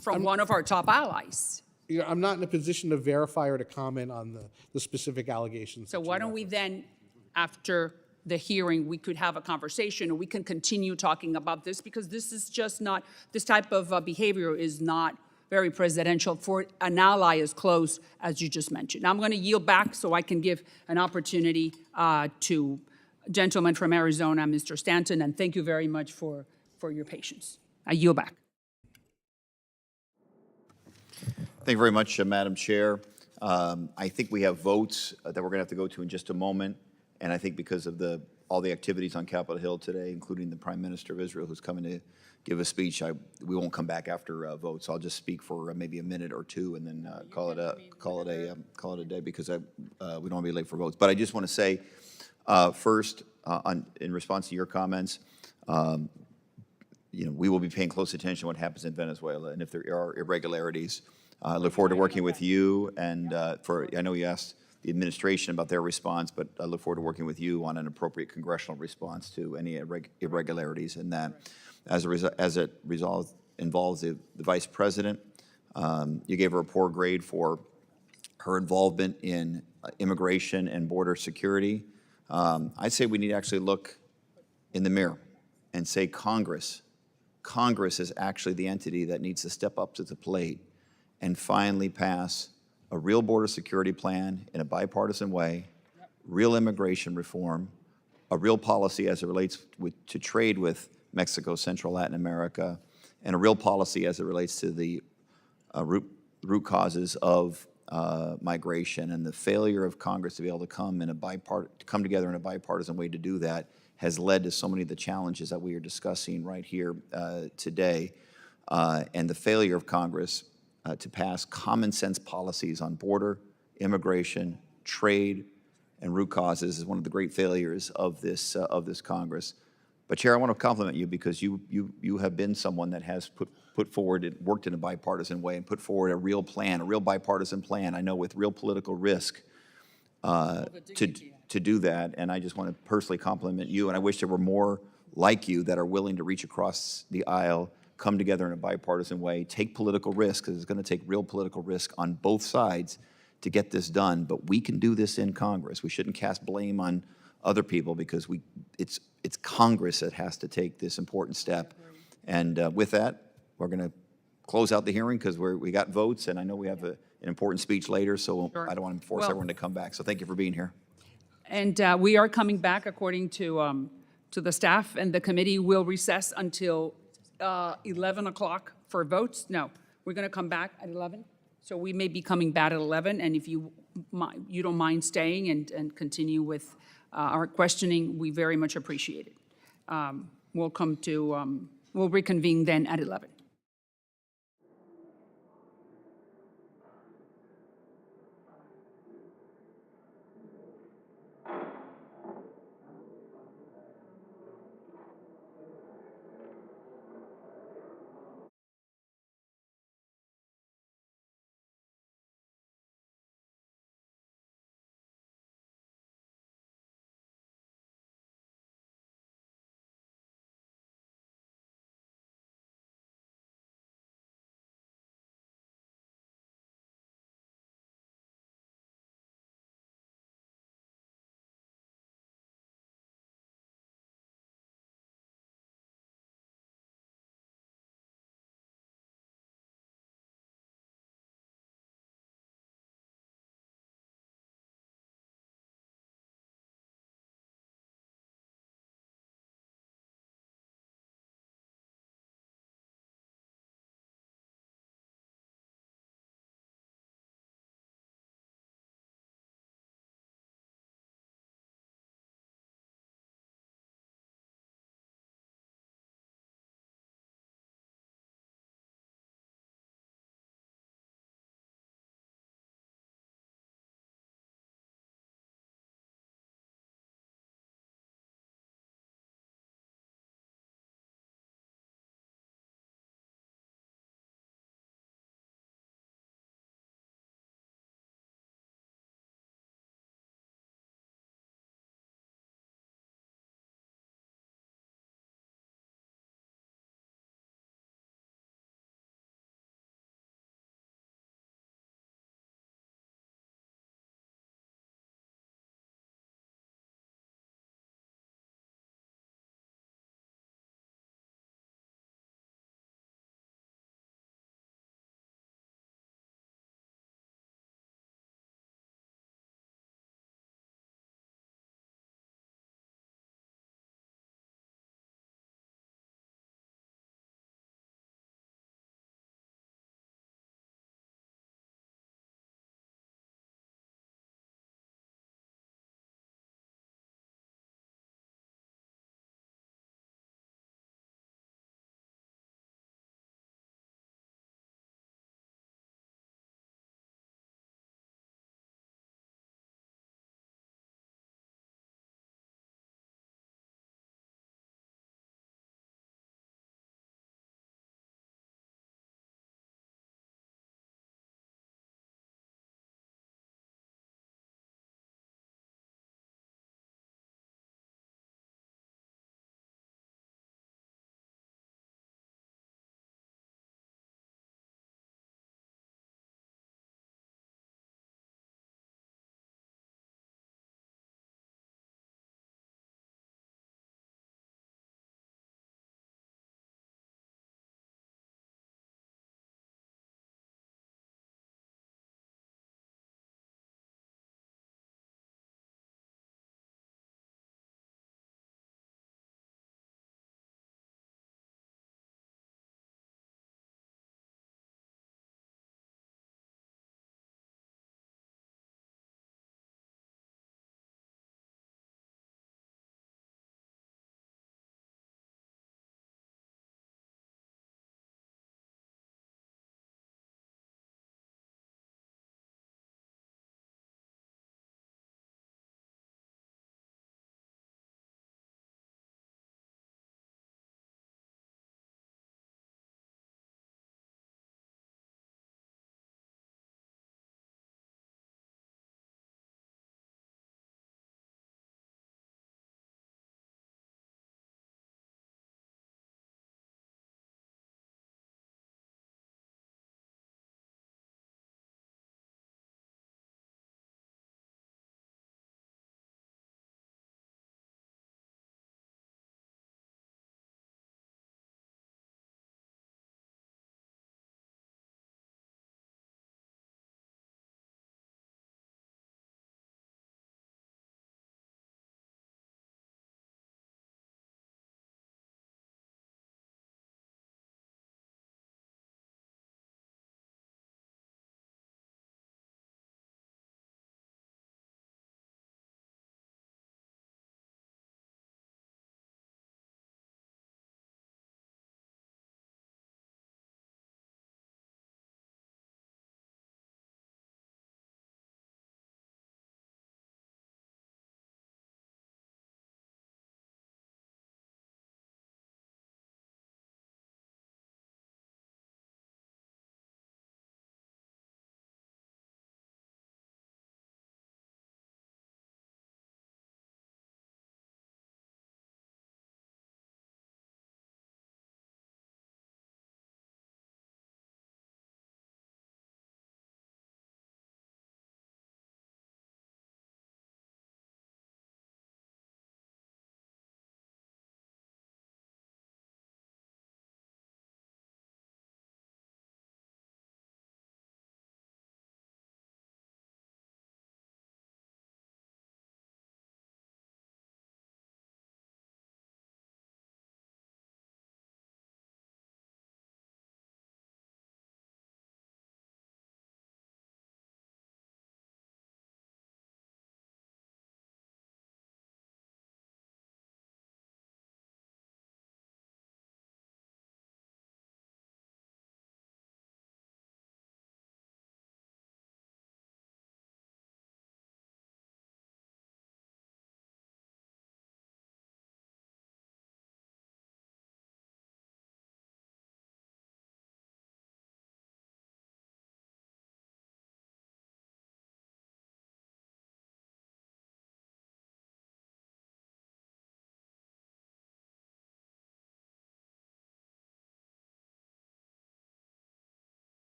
from one of our top allies? I'm not in a position to verify or to comment on the specific allegations. So that you why don't we then, after the hearing, we could have a conversation and we can continue talking about this because this is just not, this type of behavior is not very presidential for an ally as close as you just mentioned. Now I'm going to yield back so I can give an opportunity to gentleman from Arizona, Mr. Stanton, and thank you very much for your patience. I yield back. Thank you very much, Madam Chair. I think we have votes that we're going to have to go to in just a moment. And I think because of all the activities on Capitol Hill today, including the Prime Minister of Israel, who's coming to give a speech, we won't come back after votes. I'll just speak for maybe a minute or two and then call it a day because we don't want to be late for votes. But I just want to say first, in response to your comments, we will be paying close attention to what happens in Venezuela, and if there are irregularities, I look forward to working with you. And I know you asked the administration about their response, but I look forward to working with you on an appropriate congressional response to any irregularities in that. As it involves the vice president, you gave her a poor grade for her involvement in immigration and border security. I'd say we need to actually look in the mirror and say Congress is actually the entity that needs to step up to the plate and finally pass a real border security plan in a bipartisan way, real immigration reform, a real policy as it relates to trade with Mexico, Central Latin America, and a real policy as it relates to the root causes of migration. And the failure of Congress to be able to come together in a bipartisan way to do that has led to so many of the challenges that we are discussing right here today. And the failure of Congress to pass common sense policies on border, immigration, trade, and root causes is one of the great failures of this Congress. But Chair, I want to compliment you because you have been someone that has put forward and worked in a bipartisan way and put forward a real plan, a real bipartisan plan, I know with real political risk to do that. And I just want to personally compliment you, and I wish there were more like you that are willing to reach across the aisle, come together in a bipartisan way, take political risk, because it's going to take real political risk on both sides to get this done. But we can do this in Congress. We shouldn't cast blame on other people because it's Congress that has to take this important step. And with that, we're going to close out the hearing because we got votes, and I know we have an important speech later, so Sure. I don't want to force Well- everyone to come back. So thank you for being here. And we are coming back according to the staff, and the committee will recess until 11 o'clock for votes. No, we're going to come back at 11. So we may be coming back at 11, and if you don't mind staying and continue with our questioning, we very much appreciate it. We'll reconvene then at 11.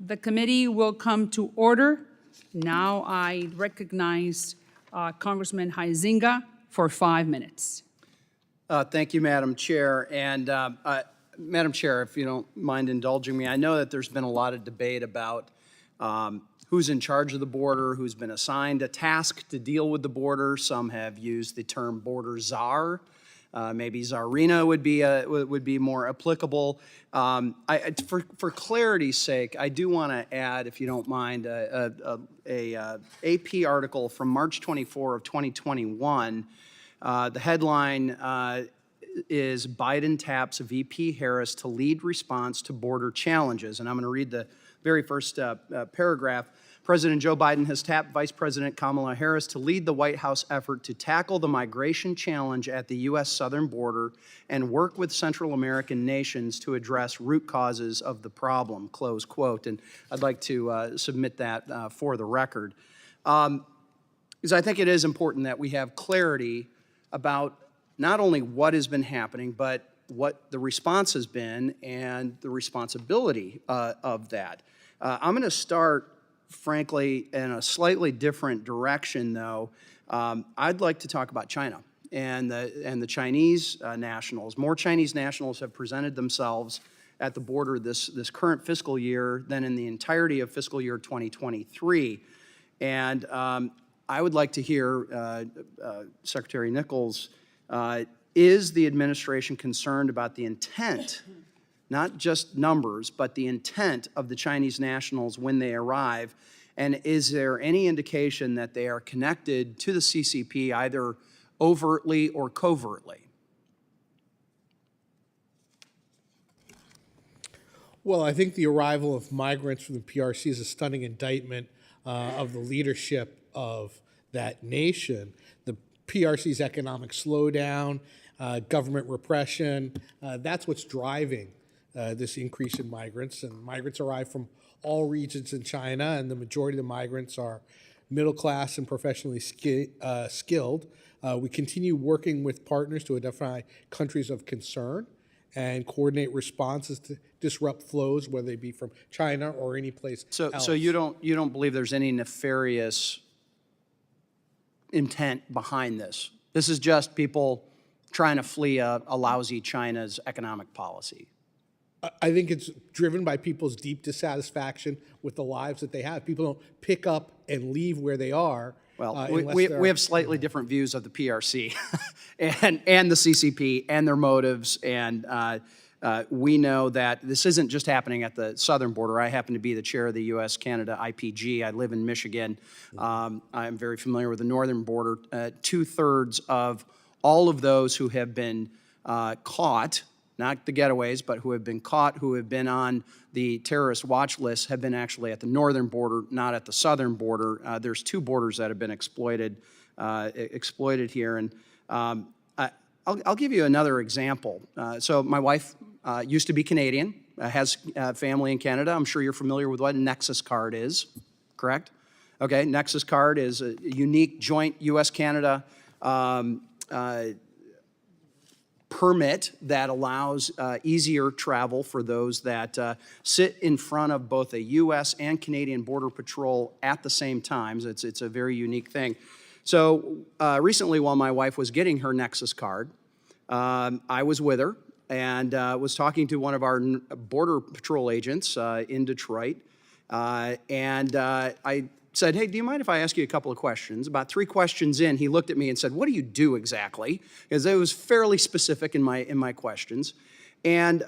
The committee will come to order. Now I recognize Congressman Huizinga for 5 minutes. Thank you, Madam Chair. And Madam Chair, if you don't mind indulging me, I know that there's been a lot of debate about who's in charge of the border, who's been assigned a task to deal with the border. Some have used the term border czar. Maybe czarina would be more applicable. For clarity's sake, I do want to add, if you don't mind, a AP article from March 24 of 2021. The headline is Biden taps VP Harris to lead response to border challenges. And I'm going to read the very first paragraph. President Joe Biden has tapped Vice President Kamala Harris to lead the White House effort to tackle the migration challenge at the U.S. southern border and work with Central American nations to address root causes of the problem, close quote. And I'd like to submit that for the record. Because I think it is important that we have clarity about not only what has been happening, but what the response has been and the responsibility of that. I'm going to start, frankly, in a slightly different direction, though. I'd like to talk about China and the Chinese nationals. More Chinese nationals have presented themselves at the border this current fiscal year than in the entirety of fiscal year 2023. And I would like to hear Secretary Nichols, is the administration concerned about the intent, not just numbers, but the intent of the Chinese nationals when they arrive? And is there any indication that they are connected to the CCP either overtly or covertly? Well, I think the arrival of migrants from the PRC is a stunning indictment of the leadership of that nation. The PRC's economic slowdown, government repression, that's what's driving this increase in migrants. And migrants arrive from all regions in China, and the majority of the migrants are middle class and professionally skilled. We continue working with partners to identify countries of concern and coordinate responses to disrupt flows, whether they be from China or any place else. So you don't believe there's any nefarious intent behind this? This is just people trying to flee a lousy China's economic policy. I think it's driven by people's deep dissatisfaction with the lives that they have. People don't pick up and leave where they are. Well, we have slightly different views of the PRC and the CCP and their motives, and we know that this isn't just happening at the southern border. I happen to be the chair of the U.S.-Canada IPG. I live in Michigan. I'm very familiar with the northern border. 2/3 of all of those who have been caught, not the getaways, but who have been caught, who have been on the terrorist watch list, have been actually at the northern border, not at the southern border. There's two borders that have been exploited here. And I'll give you another example. So my wife used to be Canadian, has family in Canada. I'm sure you're familiar with what a Nexus card is, correct? Okay, Nexus card is a unique joint U.S.-Canada permit that allows easier travel for those that sit in front of both a U.S. and Canadian Border Patrol at the same time. It's a very unique thing. So recently, while my wife was getting her Nexus card, I was with her and was talking to one of our Border Patrol agents in Detroit. And I said, hey, do you mind if I ask you a couple of questions? About 3 questions in, he looked at me and said, what do you do exactly? Because it was fairly specific in my questions. And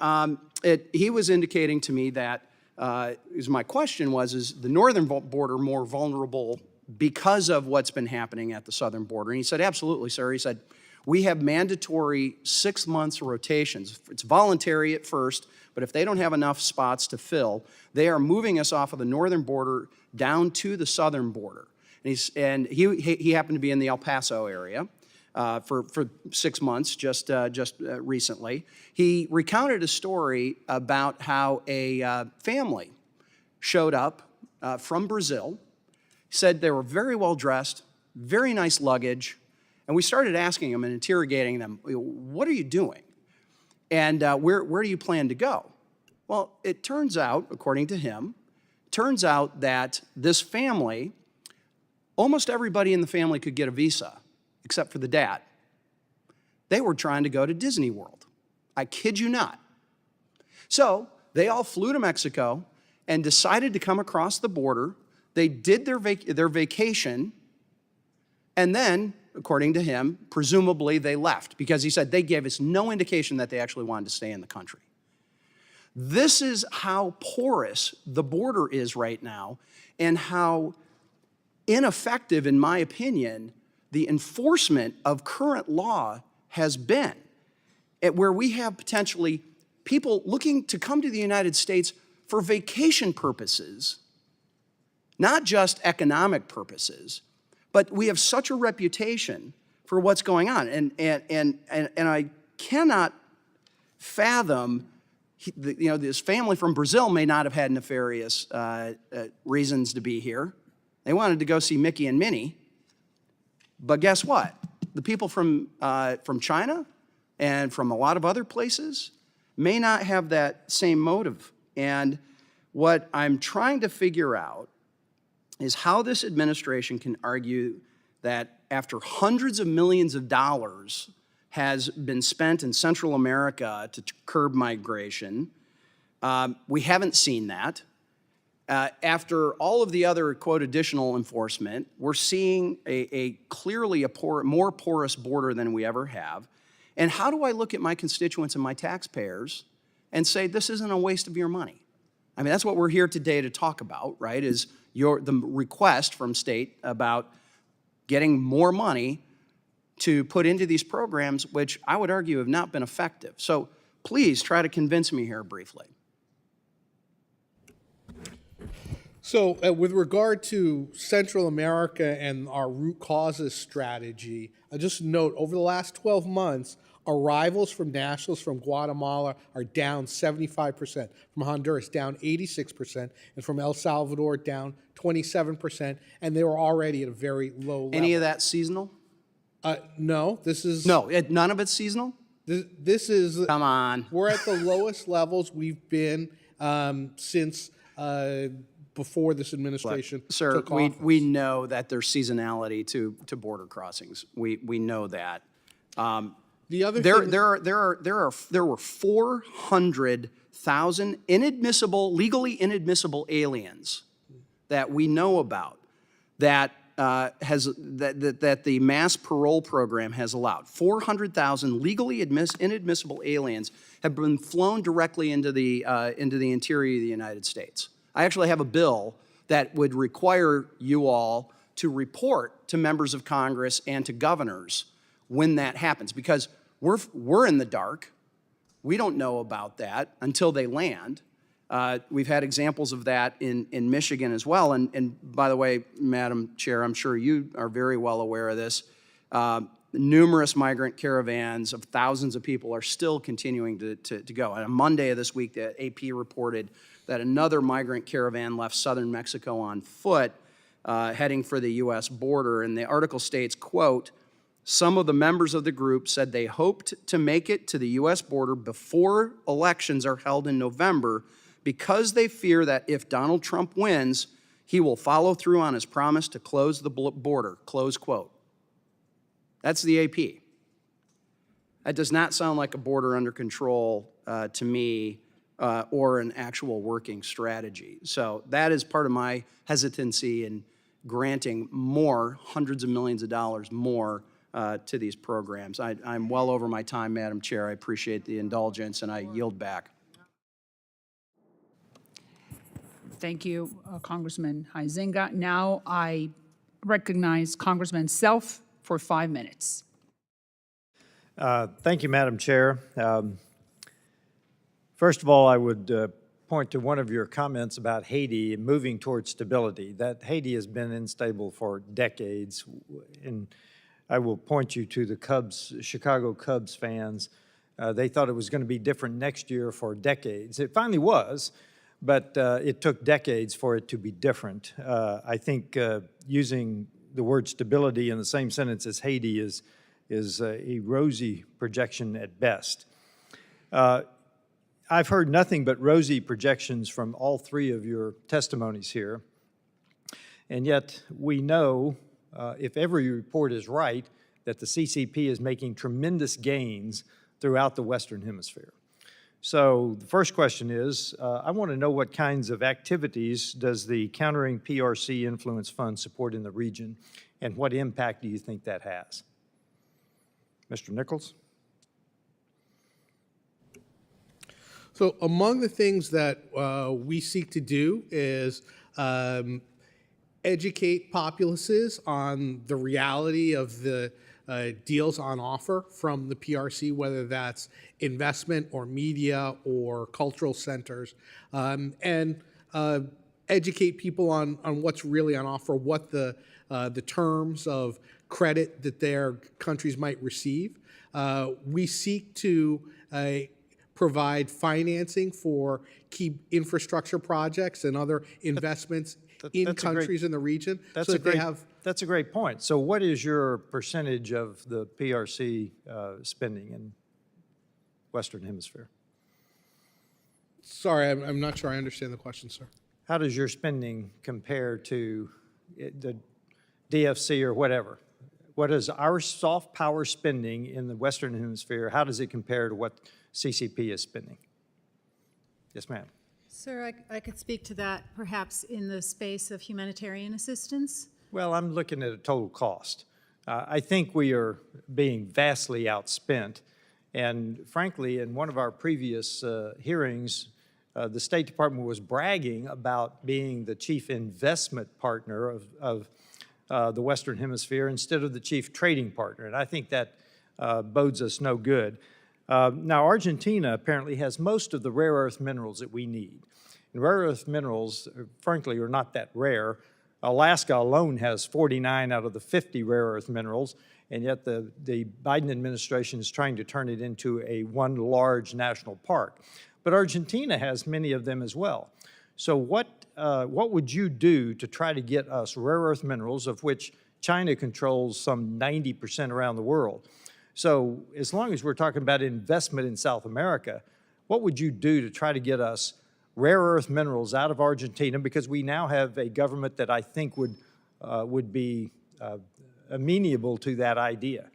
he was indicating to me that, my question was, is the northern border more vulnerable because of what's been happening at the southern border? And he said, absolutely, sir. He said, we have mandatory 6 months rotations. It's voluntary at first, but if they don't have enough spots to fill, they are moving us off of the northern border down to the southern border. And he happened to be in the El Paso area for 6 months, just recently. He recounted a story about how a family showed up from Brazil, said they were very well dressed, very nice luggage, and we started asking them and interrogating them, what are you doing? And where do you plan to go? Well, it turns out, according to him, turns out that this family, almost everybody in the family could get a visa, except for the dad. They were trying to go to Disney World. I kid you not. So they all flew to Mexico and decided to come across the border. They did their vacation, and then, according to him, presumably they left, because he said they gave us no indication that they actually wanted to stay in the country. This is how porous the border is right now, and how ineffective, in my opinion, the enforcement of current law has been, where we have potentially people looking to come to the United States for vacation purposes, not just economic purposes, but we have such a reputation for what's going on. And I cannot fathom, this family from Brazil may not have had nefarious reasons to be here. They wanted to go see Mickey and Minnie. But guess what? The people from China and from a lot of other places may not have that same motive. And what I'm trying to figure out is how this administration can argue that after hundreds of millions of dollars has been spent in Central America to curb migration, we haven't seen that. After all of the other, quote, additional enforcement, we're seeing a clearly more porous border than we ever have. And how do I look at my constituents and my taxpayers and say, this isn't a waste of your money? I mean, that's what we're here today to talk about, right, is the request from state about getting more money to put into these programs, which I would argue have not been effective. So please try to convince me here briefly. So with regard to Central America and our root causes strategy, I just note over the last 12 months, arrivals from nationals from Guatemala are down 75%, from Honduras down 86%, and from El Salvador down 27%, and they were already at a very low level. Any of that seasonal? No, this is... No, none of it's seasonal? This is... Come on. We're at the lowest levels we've been since before this administration took office. Sir, we know that there's seasonality to border crossings. We know that. The other there were 400,000 legally inadmissible aliens that we know about that that the mass parole program has allowed. 400,000 legally inadmissible aliens have been flown directly into the interior of the United States. I actually have a bill that would require you all to report to members of Congress and to governors when that happens, because we're in the dark. We don't know about that until they land. We've had examples of that in Michigan as well. And by the way, Madam Chair, I'm sure you are very well aware of this. Numerous migrant caravans of thousands of people are still continuing to go. On Monday of this week, the AP reported that another migrant caravan left southern Mexico on foot, heading for the U.S. border. And the article states, quote, "Some of the members of the group said they hoped to make it to the U.S. border before elections are held in November because they fear that if Donald Trump wins, he will follow through on his promise to close the border," close quote. That's the AP. That does not sound like a border under control to me or an actual working strategy. So that is part of my hesitancy in granting more, hundreds of millions of dollars more to these programs. I'm well over my time, Madam Chair. I appreciate the indulgence, and I yield back. Thank you, Congressman Huizenga. Now I recognize Congressman Self for 5 minutes. Thank you, Madam Chair. First of all, I would point to one of your comments about Haiti and moving towards stability. That Haiti has been unstable for decades, and I will point you to the Chicago Cubs fans. They thought it was going to be different next year for decades. It finally was, but it took decades for it to be different. I think using the word stability in the same sentence as Haiti is a rosy projection at best. I've heard nothing but rosy projections from all three of your testimonies here. And yet we know, if every report is right, that the CCP is making tremendous gains throughout the Western Hemisphere. So the first question is, I want to know what kinds of activities does the Countering PRC Influence Fund support in the region, and what impact do you think that has? Mr. Nichols? So among the things that we seek to do is educate populaces on the reality of the deals on offer from the PRC, whether that's investment or media or cultural centers, and educate people on what's really on offer, what the terms of credit that their countries might receive. We seek to provide financing for key infrastructure projects and other investments in that's a great- countries in the region, That's so a that they great, have. that's a great point. So what is your percentage of the PRC spending in Western Hemisphere? Sorry, I'm not sure I understand the question, sir. How does your spending compare to the DFC or whatever? What is our soft power spending in the Western Hemisphere? How does it compare to what CCP is spending? Yes, ma'am. Sir, I could speak to that perhaps in the space of humanitarian assistance. Well, I'm looking at a total cost. I think we are being vastly outspent. And frankly, in one of our previous hearings, the State Department was bragging about being the chief investment partner of the Western Hemisphere instead of the chief trading partner. And I think that bodes us no good. Now, Argentina apparently has most of the rare earth minerals that we need. And rare earth minerals, frankly, are not that rare. Alaska alone has 49 out of the 50 rare earth minerals, and yet the Biden administration is trying to turn it into one large national park. But Argentina has many of them as well. So what would you do to try to get us rare earth minerals, of which China controls some 90% around the world? So as long as we're talking about investment in South America, what would you do to try to get us rare earth minerals out of Argentina? Because we now have a government that I think would be amenable to that idea.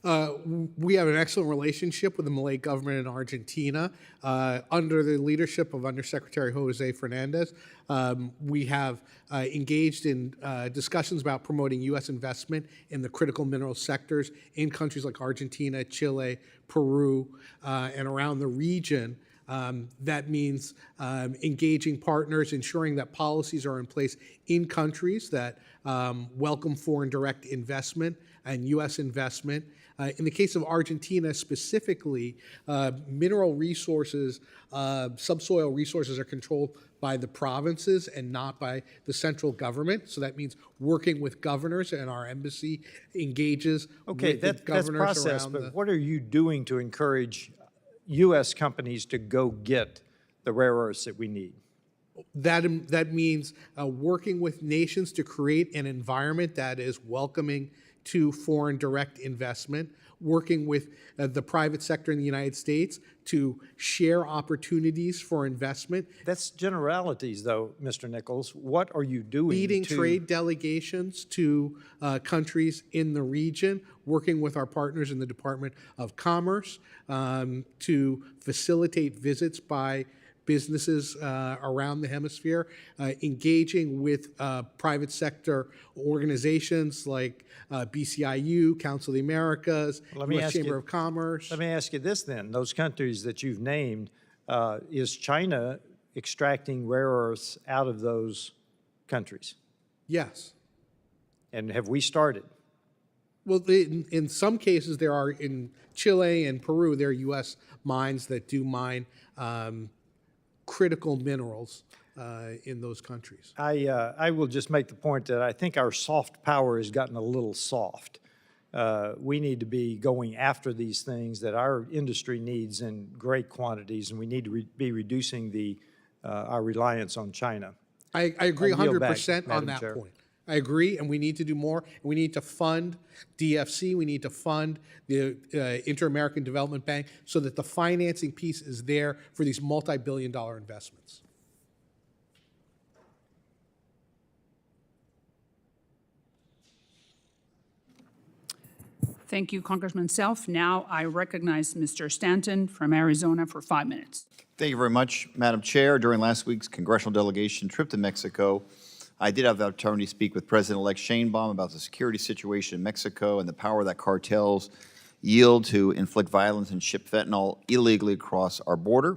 We have an excellent relationship with the Malay government in Argentina. Under the leadership of Undersecretary Jose Fernandez, we have engaged in discussions about promoting U.S. investment in the critical mineral sectors in countries like Argentina, Chile, Peru, and around the region. That means engaging partners, ensuring that policies are in place in countries that welcome foreign direct investment and U.S. investment. In the case of Argentina specifically, mineral resources, subsoil resources are controlled by the provinces and not by the central government. So that means working with governors, and our embassy engages with the governors that's process, around but what are you doing to encourage U.S. companies to go get the rare earths that we need? That means working with nations to create an environment that is welcoming to foreign direct investment, working with the private sector in the United States to share opportunities for investment. That's generalities, though, Mr. Nichols. What are you doing Leading to trade delegations to countries in the region, working with our partners in the Department of Commerce to facilitate visits by businesses around the hemisphere, engaging with private sector organizations like BCIU, Council of the Americas, U.S. Chamber of Commerce. Let me ask you this then. Those countries that you've named, is China extracting rare earths out of those countries? Yes. And have we started? Well, in some cases, there are, in Chile and Peru, there are U.S. mines that do mine critical minerals in those countries. I will just make the point that I think our soft power has gotten a little soft. We need to be going after these things that our industry needs in great quantities, and we need to be reducing our reliance on China. I agree I yield back, 100% on Madam that Chair. point. I agree, and we need to do more. We need to fund DFC. We need to fund the Inter-American Development Bank so that the financing piece is there for these multi-billion-dollar investments. Thank you, Congressman Self. Now I recognize Mr. Stanton from Arizona for 5 minutes. Thank you very much, Madam Chair. During last week's congressional delegation trip to Mexico, I did have the opportunity to speak with President-elect Sheinbaum about the security situation in Mexico and the power that cartels yield to inflict violence and ship fentanyl illegally across our border.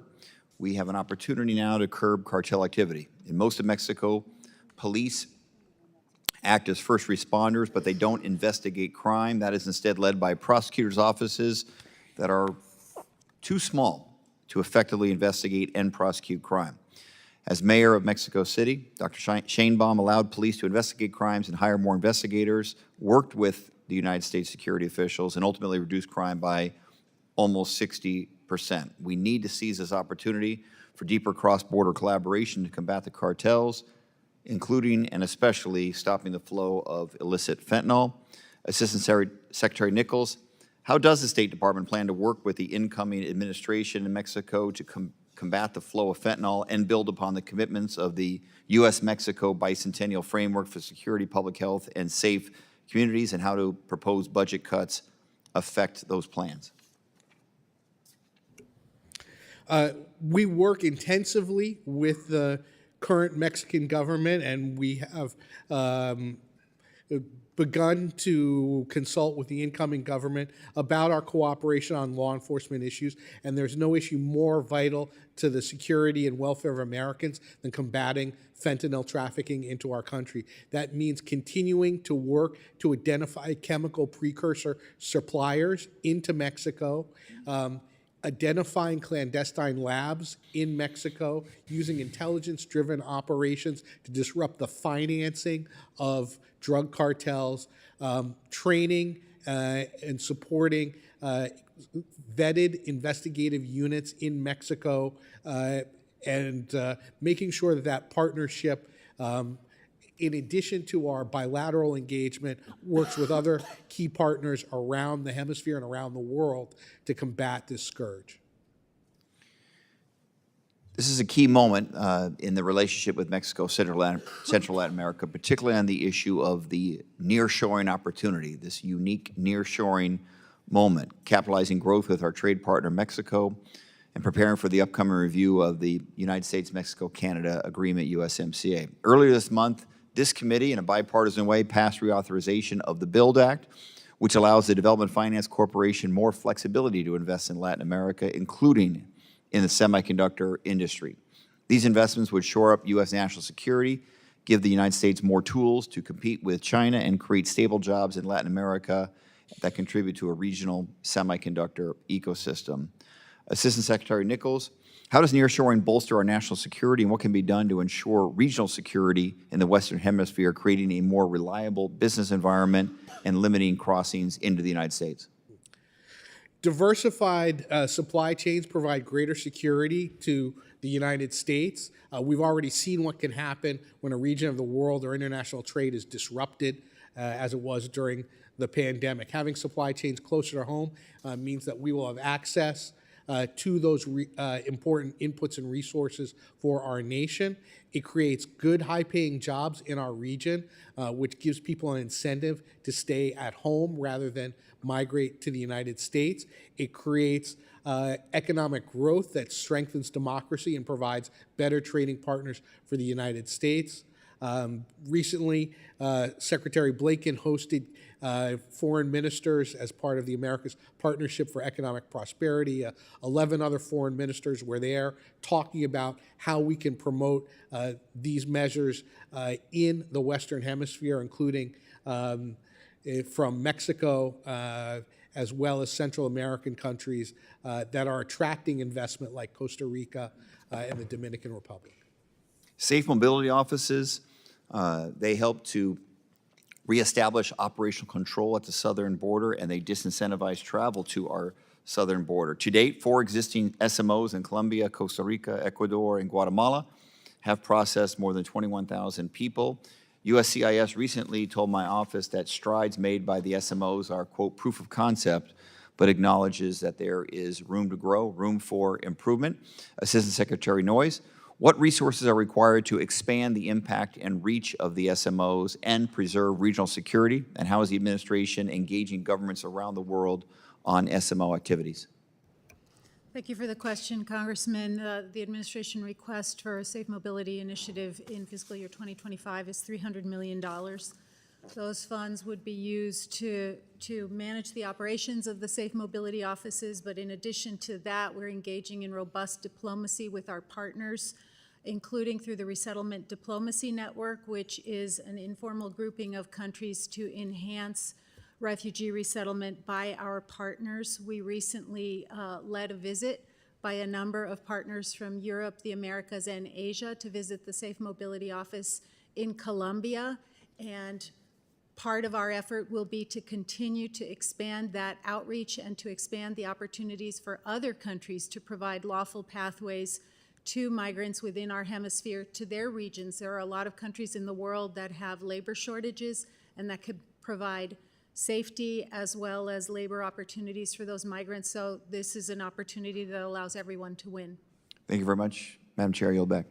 We have an opportunity now to curb cartel activity. In most of Mexico, police act as first responders, but they don't investigate crime. That is instead led by prosecutors' offices that are too small to effectively investigate and prosecute crime. As mayor of Mexico City, Dr. Sheinbaum allowed police to investigate crimes and hire more investigators, worked with the United States security officials, and ultimately reduced crime by almost 60%. We need to seize this opportunity for deeper cross-border collaboration to combat the cartels, including and especially stopping the flow of illicit fentanyl. Assistant Secretary Nichols, how does the State Department plan to work with the incoming administration in Mexico to combat the flow of fentanyl and build upon the commitments of the U.S.-Mexico Bicentennial Framework for Security, Public Health, and Safe Communities, and how do proposed budget cuts affect those plans? We work intensively with the current Mexican government, and we have begun to consult with the incoming government about our cooperation on law enforcement issues, and there's no issue more vital to the security and welfare of Americans than combating fentanyl trafficking into our country. That means continuing to work to identify chemical precursor suppliers into Mexico, identifying clandestine labs in Mexico, using intelligence-driven operations to disrupt the financing of drug cartels, training and supporting vetted investigative units in Mexico, and making sure that that partnership, in addition to our bilateral engagement, works with other key partners around the hemisphere and around the world to combat this scourge. This is a key moment in the relationship with Mexico, Central Latin America, particularly on the issue of the nearshoring opportunity, this unique nearshoring moment, capitalizing growth with our trade partner Mexico and preparing for the upcoming review of the United States-Mexico-Canada Agreement, USMCA. Earlier this month, this committee, in a bipartisan way, passed reauthorization of the BUILD Act, which allows the Development Finance Corporation more flexibility to invest in Latin America, including in the semiconductor industry. These investments would shore up U.S. national security, give the United States more tools to compete with China, and create stable jobs in Latin America that contribute to a regional semiconductor ecosystem. Assistant Secretary Nichols, how does nearshoring bolster our national security, and what can be done to ensure regional security in the Western Hemisphere, creating a more reliable business environment and limiting crossings into the United States? Diversified supply chains provide greater security to the United States. We've already seen what can happen when a region of the world or international trade is disrupted, as it was during the pandemic. Having supply chains closer to home means that we will have access to those important inputs and resources for our nation. It creates good, high-paying jobs in our region, which gives people an incentive to stay at home rather than migrate to the United States. It creates economic growth that strengthens democracy and provides better trading partners for the United States. Recently, Secretary Blinken hosted foreign ministers as part of the America's Partnership for Economic Prosperity. 11 other foreign ministers were there talking about how we can promote these measures in the Western Hemisphere, including from Mexico, as well as Central American countries that are attracting investment like Costa Rica and the Dominican Republic. Safe mobility offices, they help to reestablish operational control at the southern border, and they disincentivize travel to our southern border. To date, 4 existing SMOs in Colombia, Costa Rica, Ecuador, and Guatemala have processed more than 21,000 people. USCIS recently told my office that strides made by the SMOs are, quote, proof of concept, but acknowledges that there is room to grow, room for improvement. Assistant Secretary Noyes, what resources are required to expand the impact and reach of the SMOs and preserve regional security? And how is the administration engaging governments around the world on SMO activities? Thank you for the question, Congressman. The administration request for a Safe Mobility Initiative in fiscal year 2025 is $300 million. Those funds would be used to manage the operations of the Safe Mobility offices, but in addition to that, we're engaging in robust diplomacy with our partners, including through the Resettlement Diplomacy Network, which is an informal grouping of countries to enhance refugee resettlement by our partners. We recently led a visit by a number of partners from Europe, the Americas, and Asia to visit the Safe Mobility office in Colombia, and part of our effort will be to continue to expand that outreach and to expand the opportunities for other countries to provide lawful pathways to migrants within our hemisphere to their regions. There are a lot of countries in the world that have labor shortages and that could provide safety as well as labor opportunities for those migrants. So this is an opportunity that allows everyone to win. Thank you very much. Madam Chair, I yield back.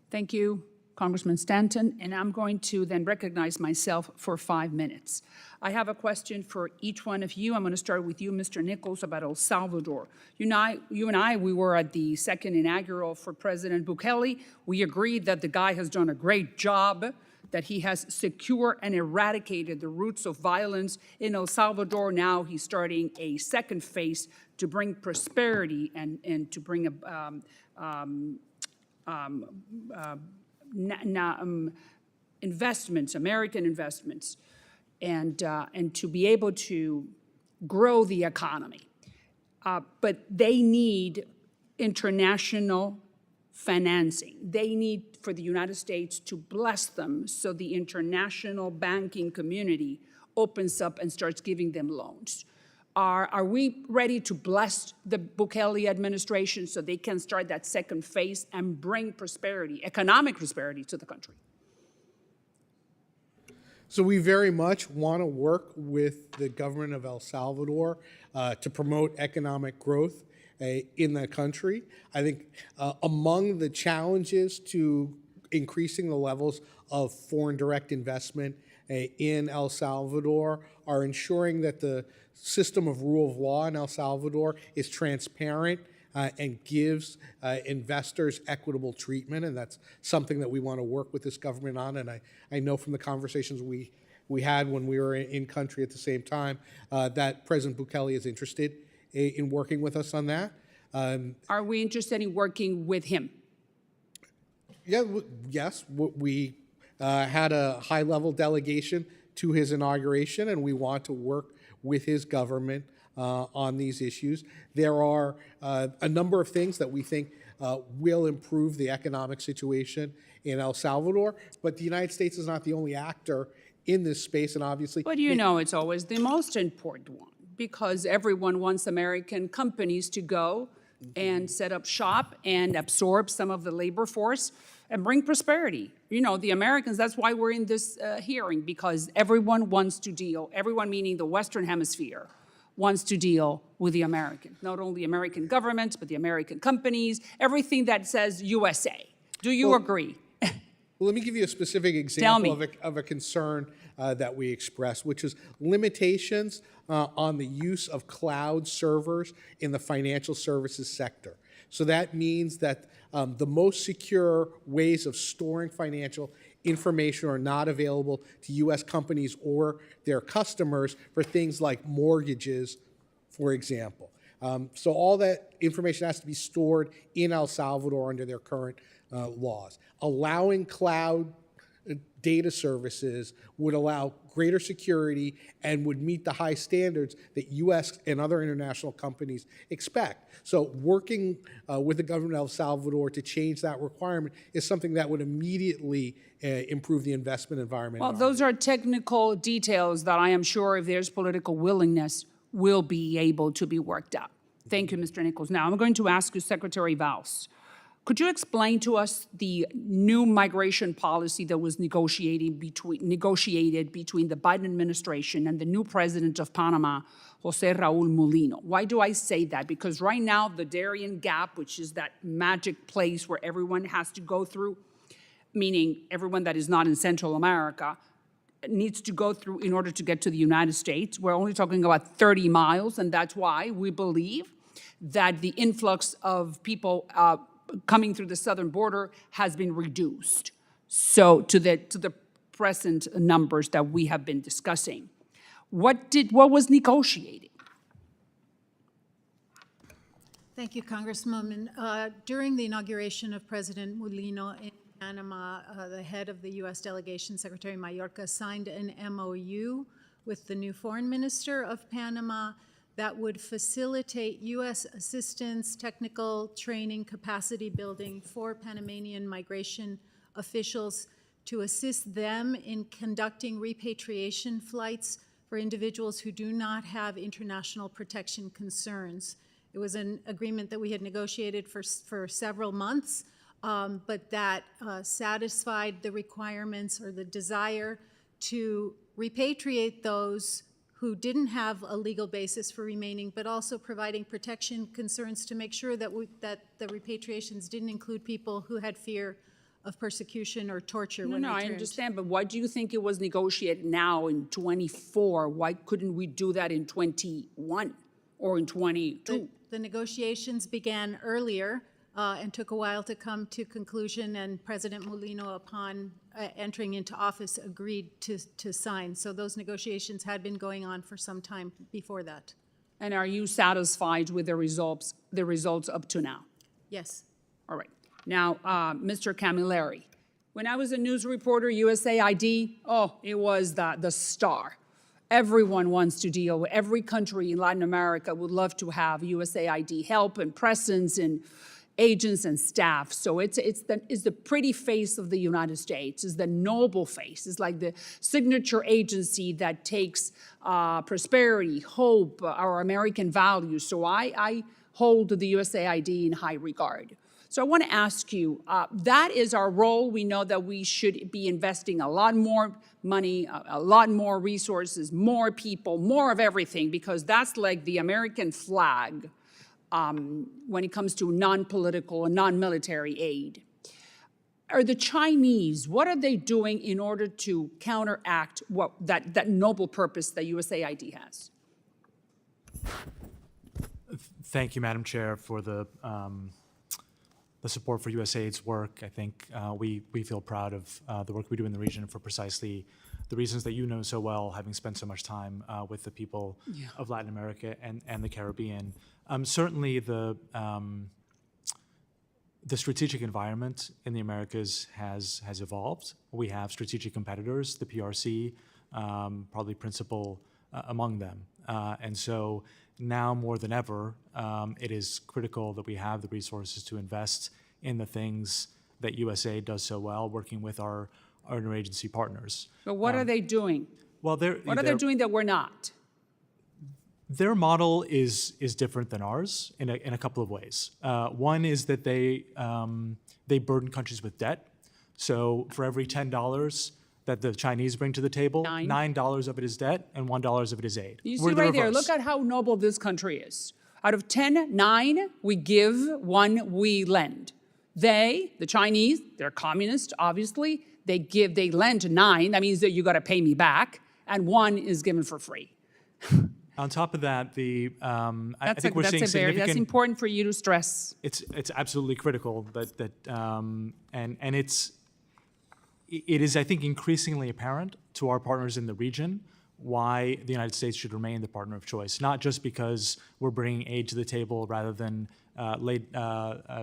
Thank you, Congressman Stanton, and I'm going to then recognize myself for 5 minutes. I have a question for each one of you. I'm going to start with you, Mr. Nichols, about El Salvador. You and I, we were at the second inaugural for President Bukele. We agreed that the guy has done a great job, that he has secured and eradicated the roots of violence in El Salvador. Now he's starting a second phase to bring prosperity and to bring investments, American investments, and to be able to grow the economy. But they need international financing. They need for the United States to bless them so the international banking community opens up and starts giving them loans. Are we ready to bless the Bukele administration so they can start that second phase and bring prosperity, economic prosperity to the country? So we very much want to work with the government of El Salvador to promote economic growth in the country. I think among the challenges to increasing the levels of foreign direct investment in El Salvador are ensuring that the system of rule of law in El Salvador is transparent and gives investors equitable treatment, and that's something that we want to work with this government on. And I know from the conversations we had when we were in country at the same time that President Bukele is interested in working with us on that. Are we interested in working with him? Yes, we had a high-level delegation to his inauguration, and we want to work with his government on these issues. There are a number of things that we think will improve the economic situation in El Salvador, but the United States is not the only actor in this space, and obviously— But you know it's always the most important one, because everyone wants American companies to go and set up shop and absorb some of the labor force and bring prosperity. You know, the Americans, that's why we're in this hearing, because everyone wants to deal, everyone meaning the Western Hemisphere, wants to deal with the Americans. Not only American governments, but the American companies, everything that says USA. Do you agree? Well, let me give you a specific example of a concern that we expressed, which is limitations on the use of cloud servers in the financial services sector. So that means that the most secure ways of storing financial information are not available to U.S. companies or their customers for things like mortgages, for example. So all that information has to be stored in El Salvador under their current laws. Allowing cloud data services would allow greater security and would meet the high standards that U.S. and other international companies expect. So working with the government of El Salvador to change that requirement is something that would immediately improve the investment environment. Well, those are technical details that I am sure, if there's political willingness, will be able to be worked out. Thank you, Mr. Nichols. Now, I'm going to ask you, Secretary Valls, Could you explain to us the new migration policy that was negotiated between the Biden administration and the new president of Panama, Jose Raul Mulino? Why do I say that? Because right now, the Darien Gap, which is that magic place where everyone has to go through, meaning everyone that is not in Central America, needs to go through in order to get to the United States. We're only talking about 30 miles, and that's why we believe that the influx of people coming through the southern border has been reduced. So to the present numbers that we have been discussing. What was negotiated? Thank you, Congresswoman. During the inauguration of President Mulino in Panama, the head of the U.S. delegation, Secretary Mayorkas, signed an MOU with the new foreign minister of Panama that would facilitate U.S. assistance, technical training, capacity building for Panamanian migration officials to assist them in conducting repatriation flights for individuals who do not have international protection concerns. It was an agreement that we had negotiated for several months, but that satisfied the requirements or the desire to repatriate those who didn't have a legal basis for remaining, but also providing protection concerns to make sure that the repatriations didn't include people who had fear of persecution or torture when No, I returned. understand, but why do you think it was negotiated now in 24? Why couldn't we do that in 21 or in 22? The negotiations began earlier and took a while to come to conclusion, and President Mulino, upon entering into office, agreed to sign. So those negotiations had been going on for some time before that. And are you satisfied with the results up to now? Yes. All right. Now, Mr. Camilleri, when I was a news reporter, USAID, it was the star. Everyone wants to deal with, every country in Latin America would love to have USAID help and presence and agents and staff. So it's the pretty face of the United States, it's the noble face. It's like the signature agency that takes prosperity, hope, our American values. So I hold the USAID in high regard. So I want to ask you, that is our role. We know that we should be investing a lot more money, a lot more resources, more people, more of everything, because that's like the American flag when it comes to non-political and non-military aid. Are the Chinese, what are they doing in order to counteract that noble purpose that USAID has? Thank you, Madam Chair, for the support for USAID's work. I think we feel proud of the work we do in the region for precisely the reasons that you know so well, having spent so much time with the people of Latin America and the Caribbean. Certainly the strategic environment in the Americas has evolved. We have strategic competitors, the PRC, probably principal among them. And so now more than ever, it is critical that we have the resources to invest in the things that USAID does so well, working with our interagency partners. But what are they doing? Well, What are they doing that we're not? Their model is different than ours in a couple of ways. One is that they burden countries with debt. So for every $10 that the Chinese bring to the table, $9 of it is debt and $1 of it is aid. You see We're the right there, reverse. look at how noble this country is. Out of 10, 9 we give, 1 we lend. The Chinese, they're communist, obviously, they lend 9, that means that you gotta pay me back, and 1 is given for free. On top of that, I think we're seeing That's significant. important for you to stress. It's absolutely critical and it is, I think, increasingly apparent to our partners in the region why the United States should remain the partner of choice, not just because we're bringing aid to the table rather than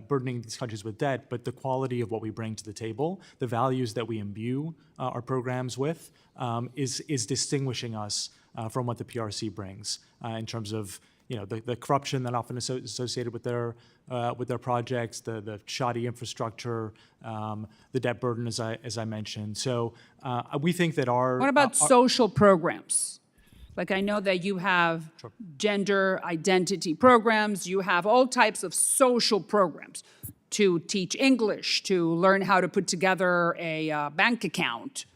burdening these countries with debt, but the quality of what we bring to the table, the values that we imbue our programs with, is distinguishing us from what the PRC brings in terms of the corruption that often is associated with their projects, the shoddy infrastructure, the debt burden, as I mentioned. So we think that our What about social programs? Like I know that you have gender identity programs, you have all types of social programs. to teach English, to learn how to put together a bank account,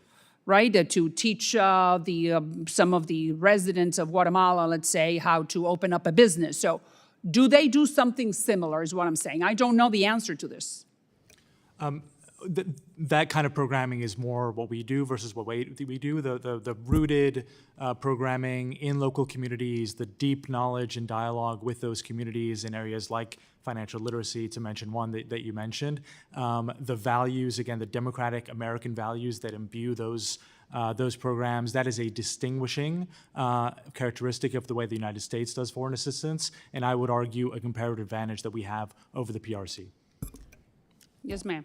right? To teach some of the residents of Guatemala, let's say, how to open up a business. So do they do something similar is what I'm saying. I don't know the answer to this. That kind of programming is more what we do versus what we do. The rooted programming in local communities, the deep knowledge and dialogue with those communities in areas like financial literacy, to mention one that you mentioned. The values, again, the democratic American values that imbue those programs, that is a distinguishing characteristic of the way the United States does foreign assistance, and I would argue a comparative advantage that we have over the PRC. Yes, ma'am.